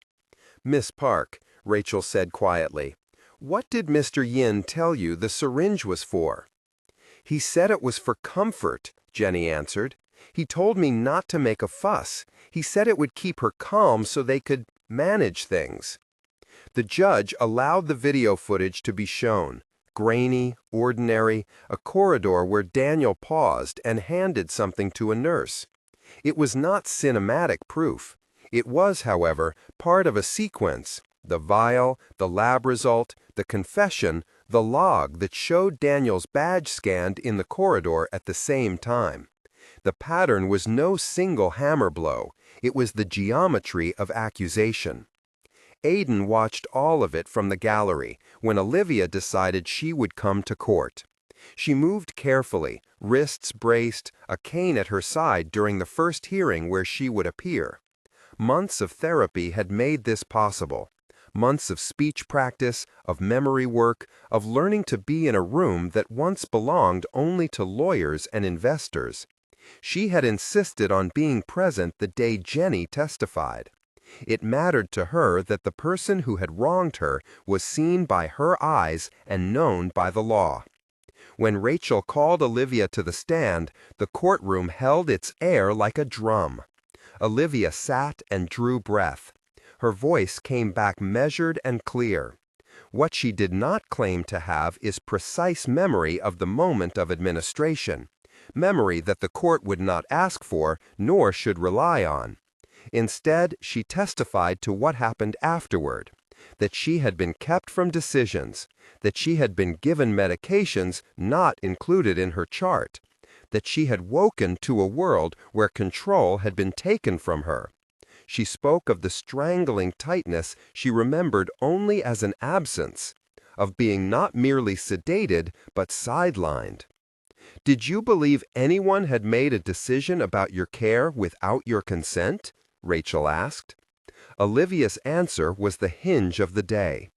[SPEAKER 1] "Miss Park," Rachel said quietly, "what did Mr. Yin tell you the syringe was for?" "He said it was for comfort," Jenny answered. "He told me not to make a fuss. He said it would keep her calm so they could manage things." The judge allowed the video footage to be shown. Grainy, ordinary, a corridor where Daniel paused and handed something to a nurse. It was not cinematic proof. It was, however, part of a sequence: the vial, the lab result, the confession, the log that showed Daniel's badge scanned in the corridor at the same time. The pattern was no single hammer blow. It was the geometry of accusation. Aiden watched all of it from the gallery when Olivia decided she would come to court. She moved carefully, wrists braced, a cane at her side during the first hearing where she would appear. Months of therapy had made this possible. Months of speech practice, of memory work, of learning to be in a room that once belonged only to lawyers and investors. She had insisted on being present the day Jenny testified. It mattered to her that the person who had wronged her was seen by her eyes and known by the law. When Rachel called Olivia to the stand, the courtroom held its air like a drum. Olivia sat and drew breath. Her voice came back measured and clear. What she did not claim to have is precise memory of the moment of administration, memory that the court would not ask for nor should rely on. Instead, she testified to what happened afterward, that she had been kept from decisions, that she had been given medications not included in her chart, that she had woken to a world where control had been taken from her. She spoke of the strangling tightness she remembered only as an absence, of being not merely sedated but sidelined. "Did you believe anyone had made a decision about your care without your consent?" Rachel asked. Olivia's answer was the hinge of the day.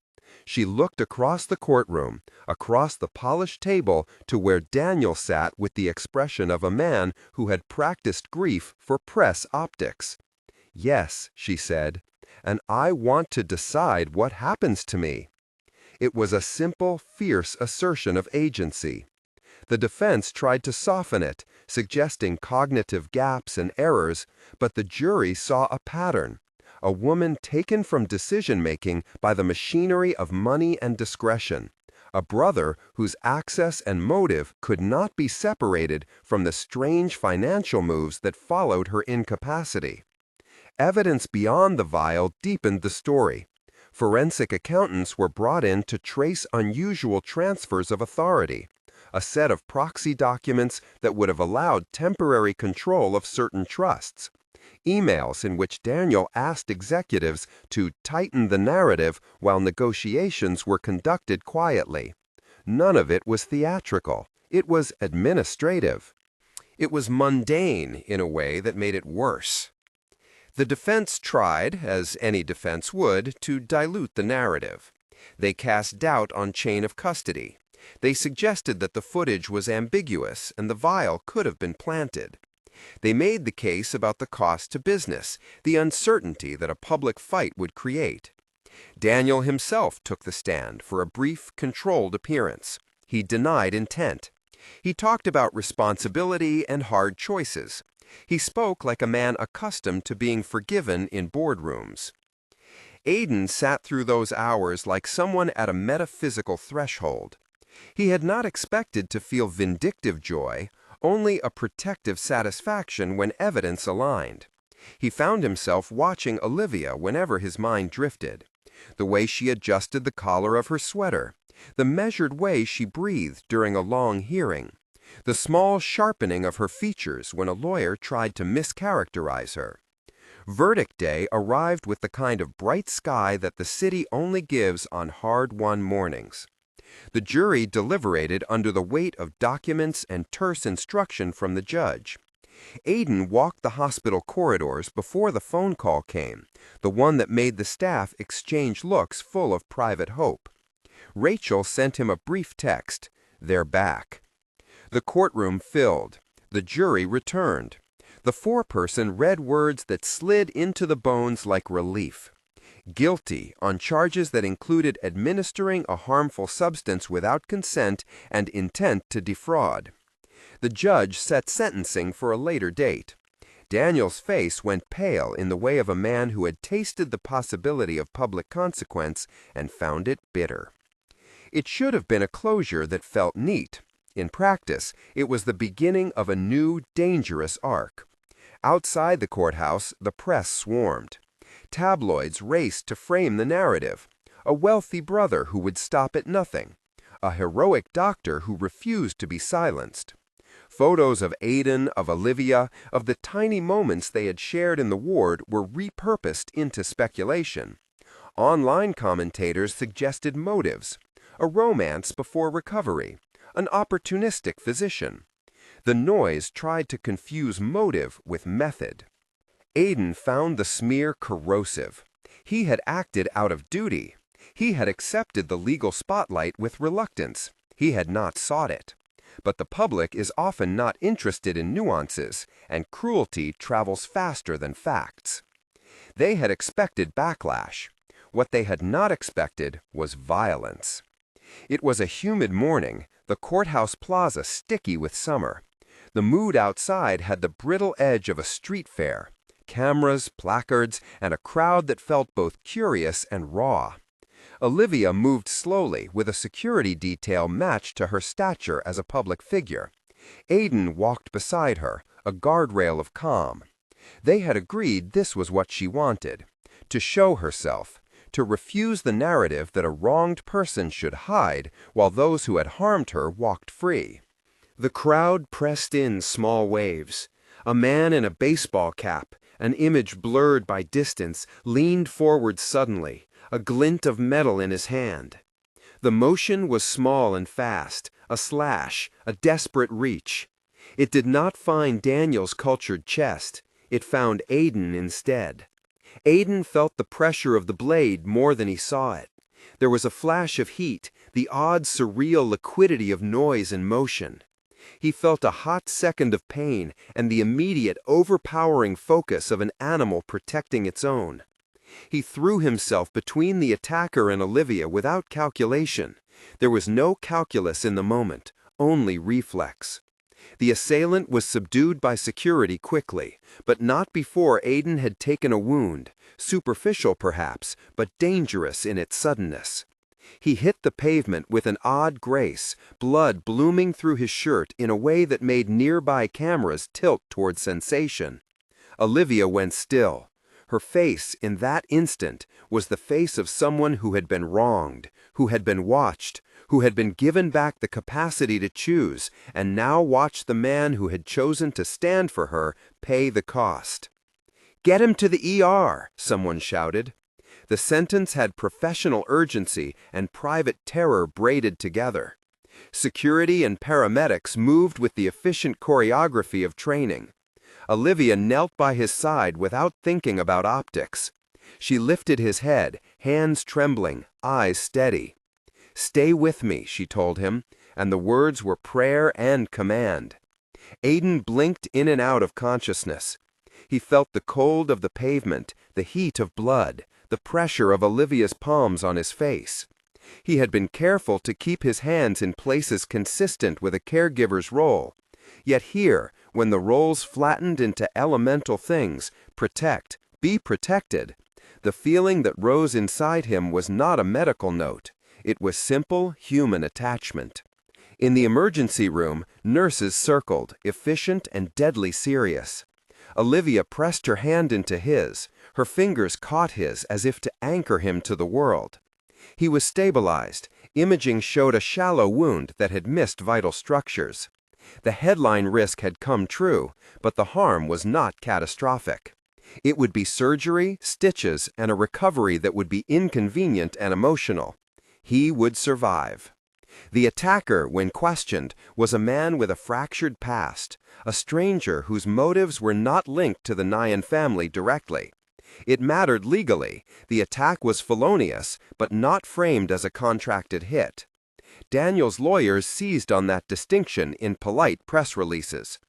[SPEAKER 1] She looked across the courtroom, across the polished table to where Daniel sat with the expression of a man who had practiced grief for press optics. "Yes," she said, "and I want to decide what happens to me." It was a simple, fierce assertion of agency. The defense tried to soften it, suggesting cognitive gaps and errors, but the jury saw a pattern: a woman taken from decision-making by the machinery of money and discretion, a brother whose access and motive could not be separated from the strange financial moves that followed her incapacity. Evidence beyond the vial deepened the story. Forensic accountants were brought in to trace unusual transfers of authority, a set of proxy documents that would have allowed temporary control of certain trusts, emails in which Daniel asked executives to tighten the narrative while negotiations were conducted quietly. None of it was theatrical. It was administrative. It was mundane in a way that made it worse. The defense tried, as any defense would, to dilute the narrative. They cast doubt on chain of custody. They suggested that the footage was ambiguous and the vial could have been planted. They made the case about the cost to business, the uncertainty that a public fight would create. Daniel himself took the stand for a brief, controlled appearance. He denied intent. He talked about responsibility and hard choices. He spoke like a man accustomed to being forgiven in boardrooms. Aiden sat through those hours like someone at a metaphysical threshold. He had not expected to feel vindictive joy, only a protective satisfaction when evidence aligned. He found himself watching Olivia whenever his mind drifted. The way she adjusted the collar of her sweater, the measured way she breathed during a long hearing, the small sharpening of her features when a lawyer tried to mischaracterize her. Verdict day arrived with the kind of bright sky that the city only gives on hard-won mornings. The jury deliberated under the weight of documents and terse instruction from the judge. Aiden walked the hospital corridors before the phone call came, the one that made the staff exchange looks full of private hope. Rachel sent him a brief text: "They're back." The courtroom filled. The jury returned. The foreperson read words that slid into the bones like relief. Guilty on charges that included administering a harmful substance without consent and intent to defraud. The judge set sentencing for a later date. Daniel's face went pale in the way of a man who had tasted the possibility of public consequence and found it bitter. It should have been a closure that felt neat. In practice, it was the beginning of a new, dangerous arc. Outside the courthouse, the press swarmed. Tabloids raced to frame the narrative. A wealthy brother who would stop at nothing. A heroic doctor who refused to be silenced. Photos of Aiden, of Olivia, of the tiny moments they had shared in the ward were repurposed into speculation. Online commentators suggested motives. A romance before recovery. An opportunistic physician. The noise tried to confuse motive with method. Aiden found the smear corrosive. He had acted out of duty. He had accepted the legal spotlight with reluctance. He had not sought it. But the public is often not interested in nuances, and cruelty travels faster than facts. They had expected backlash. What they had not expected was violence. It was a humid morning, the courthouse plaza sticky with summer. The mood outside had the brittle edge of a street fair. Cameras, placards, and a crowd that felt both curious and raw. Olivia moved slowly with a security detail matched to her stature as a public figure. Aiden walked beside her, a guardrail of calm. They had agreed this was what she wanted. To show herself. To refuse the narrative that a wronged person should hide while those who had harmed her walked free. The crowd pressed in small waves. A man in a baseball cap, an image blurred by distance, leaned forward suddenly, a glint of metal in his hand. The motion was small and fast, a slash, a desperate reach. It did not find Daniel's cultured chest. It found Aiden instead. Aiden felt the pressure of the blade more than he saw it. There was a flash of heat, the odd surreal liquidity of noise and motion. He felt a hot second of pain and the immediate overpowering focus of an animal protecting its own. He threw himself between the attacker and Olivia without calculation. There was no calculus in the moment, only reflex. The assailant was subdued by security quickly, but not before Aiden had taken a wound, superficial perhaps, but dangerous in its suddenness. He hit the pavement with an odd grace, blood blooming through his shirt in a way that made nearby cameras tilt toward sensation. Olivia went still. Her face, in that instant, was the face of someone who had been wronged, who had been watched, who had been given back the capacity to choose, and now watched the man who had chosen to stand for her pay the cost. "Get him to the ER!" someone shouted. The sentence had professional urgency and private terror braided together. Security and paramedics moved with the efficient choreography of training. Olivia knelt by his side without thinking about optics. She lifted his head, hands trembling, eyes steady. "Stay with me," she told him, and the words were prayer and command. Aiden blinked in and out of consciousness. He felt the cold of the pavement, the heat of blood, the pressure of Olivia's palms on his face. He had been careful to keep his hands in places consistent with a caregiver's role. Yet here, when the roles flattened into elemental things, protect, be protected, the feeling that rose inside him was not a medical note. It was simple human attachment. In the emergency room, nurses circled, efficient and deadly serious. Olivia pressed her hand into his. Her fingers caught his as if to anchor him to the world. He was stabilized. Imaging showed a shallow wound that had missed vital structures. The headline risk had come true, but the harm was not catastrophic. It would be surgery, stitches, and a recovery that would be inconvenient and emotional. He would survive. The attacker, when questioned, was a man with a fractured past, a stranger whose motives were not linked to the Nyen family directly. It mattered legally. The attack was felonious, but not framed as a contracted hit. Daniel's lawyers seized on that distinction in polite press releases.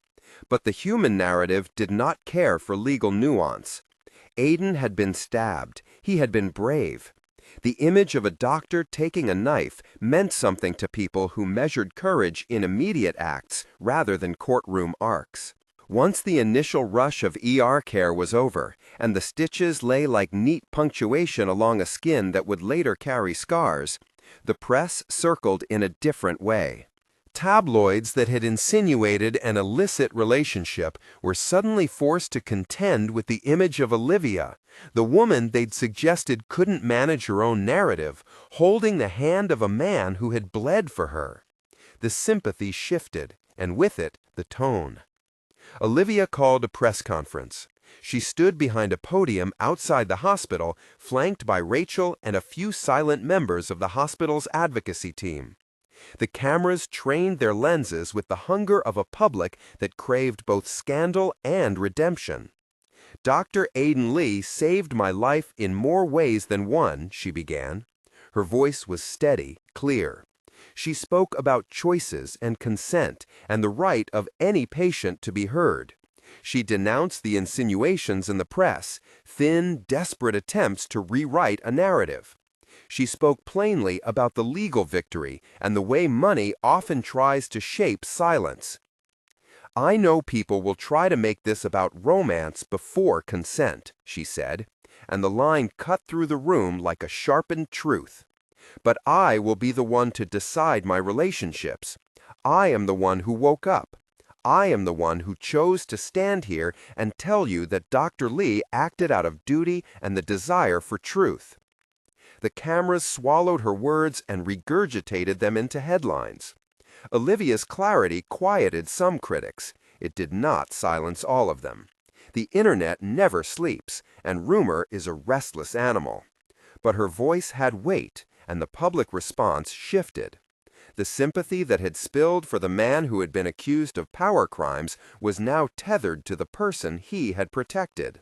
[SPEAKER 1] But the human narrative did not care for legal nuance. Aiden had been stabbed. He had been brave. The image of a doctor taking a knife meant something to people who measured courage in immediate acts rather than courtroom arcs. Once the initial rush of ER care was over, and the stitches lay like neat punctuation along a skin that would later carry scars, the press circled in a different way. Tabloids that had insinuated an illicit relationship were suddenly forced to contend with the image of Olivia, the woman they'd suggested couldn't manage her own narrative, holding the hand of a man who had bled for her. The sympathy shifted, and with it, the tone. Olivia called a press conference. She stood behind a podium outside the hospital, flanked by Rachel and a few silent members of the hospital's advocacy team. The cameras trained their lenses with the hunger of a public that craved both scandal and redemption. "Dr. Aiden Lee saved my life in more ways than one," she began. Her voice was steady, clear. She spoke about choices and consent and the right of any patient to be heard. She denounced the insinuations in the press, thin, desperate attempts to rewrite a narrative. She spoke plainly about the legal victory and the way money often tries to shape silence. "I know people will try to make this about romance before consent," she said, and the line cut through the room like a sharpened truth. "But I will be the one to decide my relationships. I am the one who woke up. I am the one who chose to stand here and tell you that Dr. Lee acted out of duty and the desire for truth." The cameras swallowed her words and regurgitated them into headlines. Olivia's clarity quieted some critics. It did not silence all of them. The internet never sleeps, and rumor is a restless animal. But her voice had weight, and the public response shifted. The sympathy that had spilled for the man who had been accused of power crimes was now tethered to the person he had protected.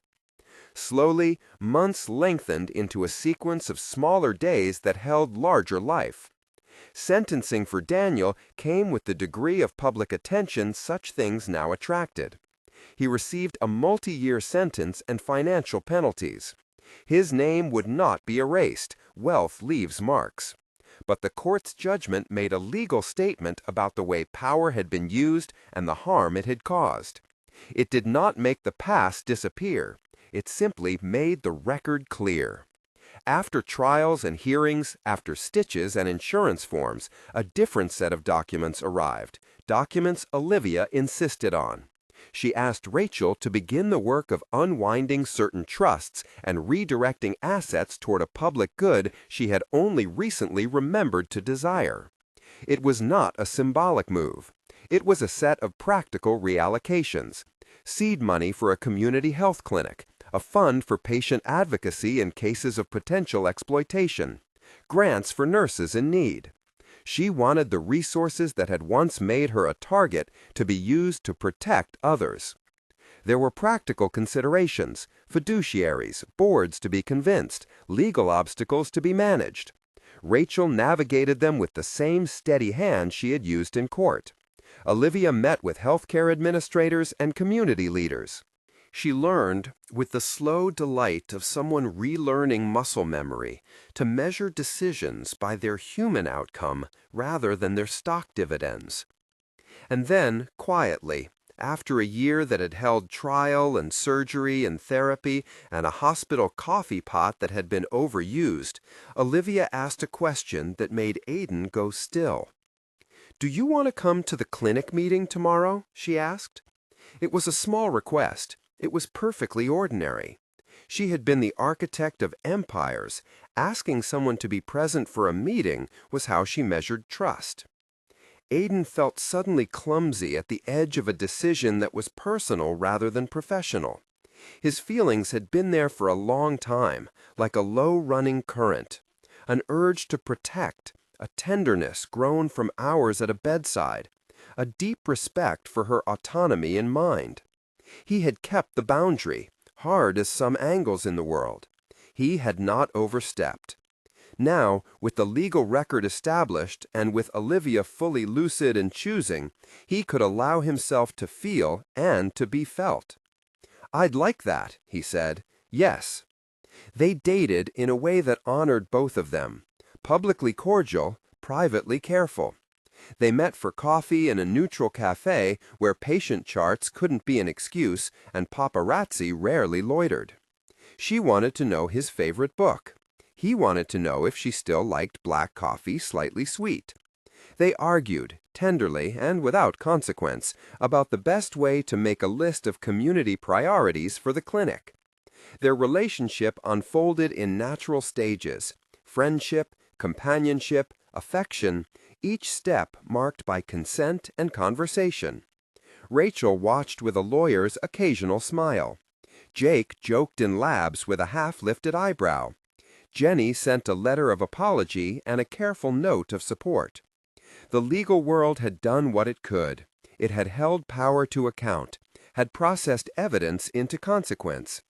[SPEAKER 1] Slowly, months lengthened into a sequence of smaller days that held larger life. Sentencing for Daniel came with the degree of public attention such things now attracted. He received a multi-year sentence and financial penalties. His name would not be erased. Wealth leaves marks. But the court's judgment made a legal statement about the way power had been used and the harm it had caused. It did not make the past disappear. It simply made the record clear. After trials and hearings, after stitches and insurance forms, a different set of documents arrived, documents Olivia insisted on. She asked Rachel to begin the work of unwinding certain trusts and redirecting assets toward a public good she had only recently remembered to desire. It was not a symbolic move. It was a set of practical reallocations. Seed money for a community health clinic, a fund for patient advocacy in cases of potential exploitation, grants for nurses in need. She wanted the resources that had once made her a target to be used to protect others. There were practical considerations, fiduciaries, boards to be convinced, legal obstacles to be managed. Rachel navigated them with the same steady hand she had used in court. Olivia met with healthcare administrators and community leaders. She learned, with the slow delight of someone relearning muscle memory, to measure decisions by their human outcome rather than their stock dividends. And then, quietly, after a year that had held trial and surgery and therapy and a hospital coffee pot that had been overused, Olivia asked a question that made Aiden go still. "Do you want to come to the clinic meeting tomorrow?" she asked. It was a small request. It was perfectly ordinary. She had been the architect of empires. Asking someone to be present for a meeting was how she measured trust. Aiden felt suddenly clumsy at the edge of a decision that was personal rather than professional. His feelings had been there for a long time, like a low-running current. An urge to protect, a tenderness grown from hours at a bedside, a deep respect for her autonomy in mind. He had kept the boundary, hard as some angles in the world. He had not overstepped. Now, with the legal record established and with Olivia fully lucid and choosing, he could allow himself to feel and to be felt. "I'd like that," he said. "Yes." They dated in a way that honored both of them, publicly cordial, privately careful. They met for coffee in a neutral cafe where patient charts couldn't be an excuse and paparazzi rarely loitered. She wanted to know his favorite book. He wanted to know if she still liked black coffee slightly sweet. They argued, tenderly and without consequence, about the best way to make a list of community priorities for the clinic. Their relationship unfolded in natural stages: friendship, companionship, affection, each step marked by consent and conversation. Rachel watched with a lawyer's occasional smile. Jake joked in labs with a half-lifted eyebrow. Jenny sent a letter of apology and a careful note of support. The legal world had done what it could. It had held power to account, had processed evidence into consequence.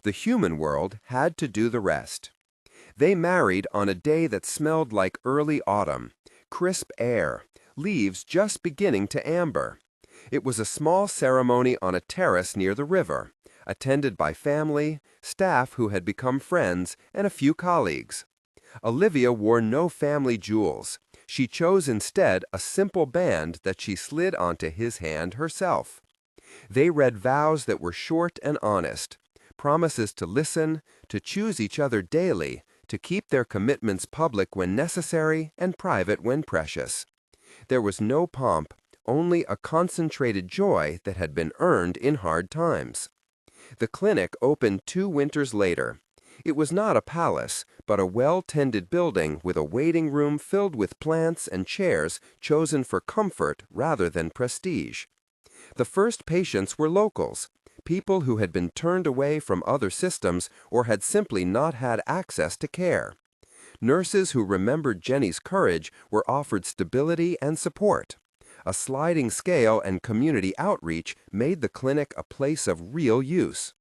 [SPEAKER 1] The human world had to do the rest. They married on a day that smelled like early autumn, crisp air, leaves just beginning to amber. It was a small ceremony on a terrace near the river, attended by family, staff who had become friends, and a few colleagues. Olivia wore no family jewels. She chose instead a simple band that she slid onto his hand herself. They read vows that were short and honest, promises to listen, to choose each other daily, to keep their commitments public when necessary and private when precious. There was no pomp, only a concentrated joy that had been earned in hard times. The clinic opened 2 winters later. It was not a palace, but a well-tended building with a waiting room filled with plants and chairs chosen for comfort rather than prestige. The first patients were locals, people who had been turned away from other systems or had simply not had access to care. Nurses who remembered Jenny's courage were offered stability and support. A sliding scale and community outreach made the clinic a place of real use.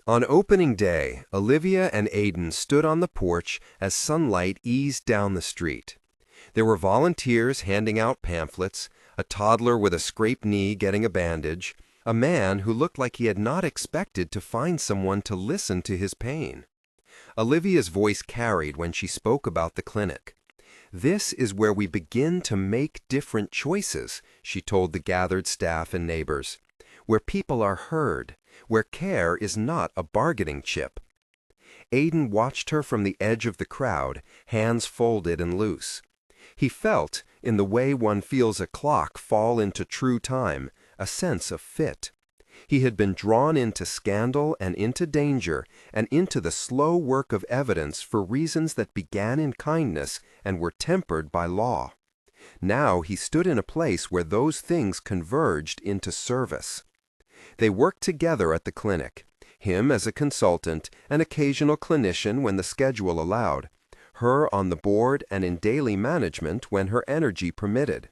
[SPEAKER 1] On opening day, Olivia and Aiden stood on the porch as sunlight eased down the street. There were volunteers handing out pamphlets, a toddler with a scraped knee getting a bandage, a man who looked like he had not expected to find someone to listen to his pain. Olivia's voice carried when she spoke about the clinic. "This is where we begin to make different choices," she told the gathered staff and neighbors, "where people are heard, where care is not a bargaining chip." Aiden watched her from the edge of the crowd, hands folded and loose. He felt, in the way one feels a clock fall into true time, a sense of fit. He had been drawn into scandal and into danger and into the slow work of evidence for reasons that began in kindness and were tempered by law. Now he stood in a place where those things converged into service. They worked together at the clinic, him as a consultant, an occasional clinician when the schedule allowed, her on the board and in daily management when her energy permitted.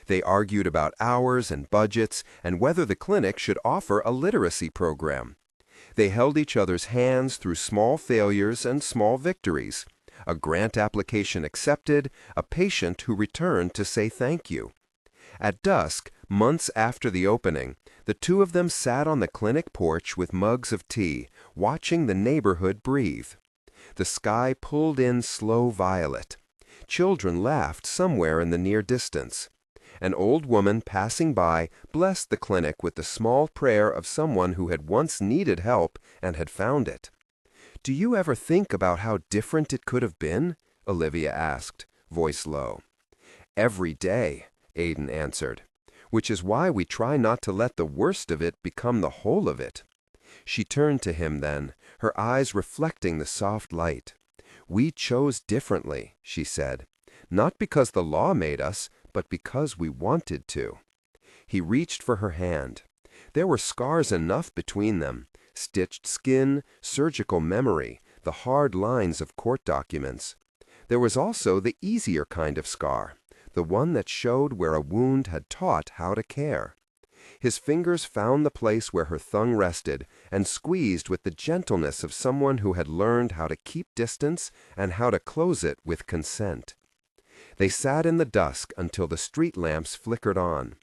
[SPEAKER 1] They argued about hours and budgets and whether the clinic should offer a literacy program. They held each other's hands through small failures and small victories, a grant application accepted, a patient who returned to say thank you. At dusk, months after the opening, the two of them sat on the clinic porch with mugs of tea, watching the neighborhood breathe. The sky pulled in slow violet. Children laughed somewhere in the near distance. An old woman passing by blessed the clinic with the small prayer of someone who had once needed help and had found it. "Do you ever think about how different it could have been?" Olivia asked, voice low. "Every day," Aiden answered, "which is why we try not to let the worst of it become the whole of it." She turned to him then, her eyes reflecting the soft light. "We chose differently," she said, "not because the law made us, but because we wanted to." He reached for her hand. There were scars enough between them, stitched skin, surgical memory, the hard lines of court documents. There was also the easier kind of scar, the one that showed where a wound had taught how to care. His fingers found the place where her thumb rested and squeezed with the gentleness of someone who had learned how to keep distance and how to close it with consent. They sat in the dusk until the street lamps flickered on.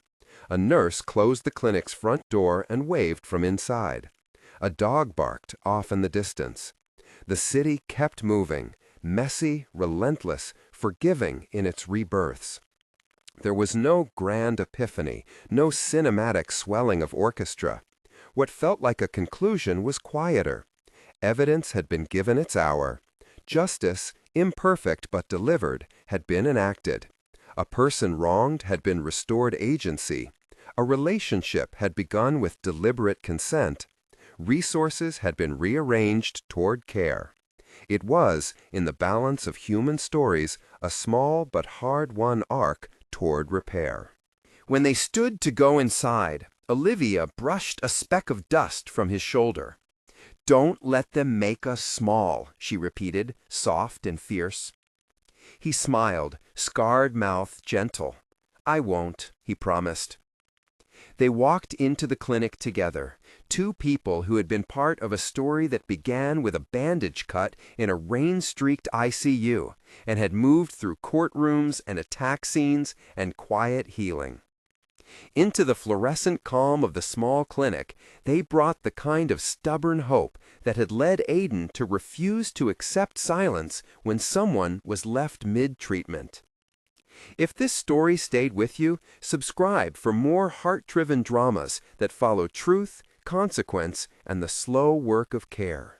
[SPEAKER 1] A nurse closed the clinic's front door and waved from inside. A dog barked off in the distance. The city kept moving, messy, relentless, forgiving in its rebirths. There was no grand epiphany, no cinematic swelling of orchestra. What felt like a conclusion was quieter. Evidence had been given its hour. Justice, imperfect but delivered, had been enacted. A person wronged had been restored agency. A relationship had begun with deliberate consent. Resources had been rearranged toward care. It was, in the balance of human stories, a small but hard-won arc toward repair. When they stood to go inside, Olivia brushed a speck of dust from his shoulder. "Don't let them make us small," she repeated, soft and fierce. He smiled, scarred mouth gentle. "I won't," he promised. They walked into the clinic together, two people who had been part of a story that began with a bandage cut in a rain-streaked ICU and had moved through courtrooms and attack scenes and quiet healing. Into the fluorescent calm of the small clinic, they brought the kind of stubborn hope that had led Aiden to refuse to accept silence when someone was left mid-treatment. If this story stayed with you, subscribe for more heart-driven dramas that follow truth, consequence, and the slow work of care.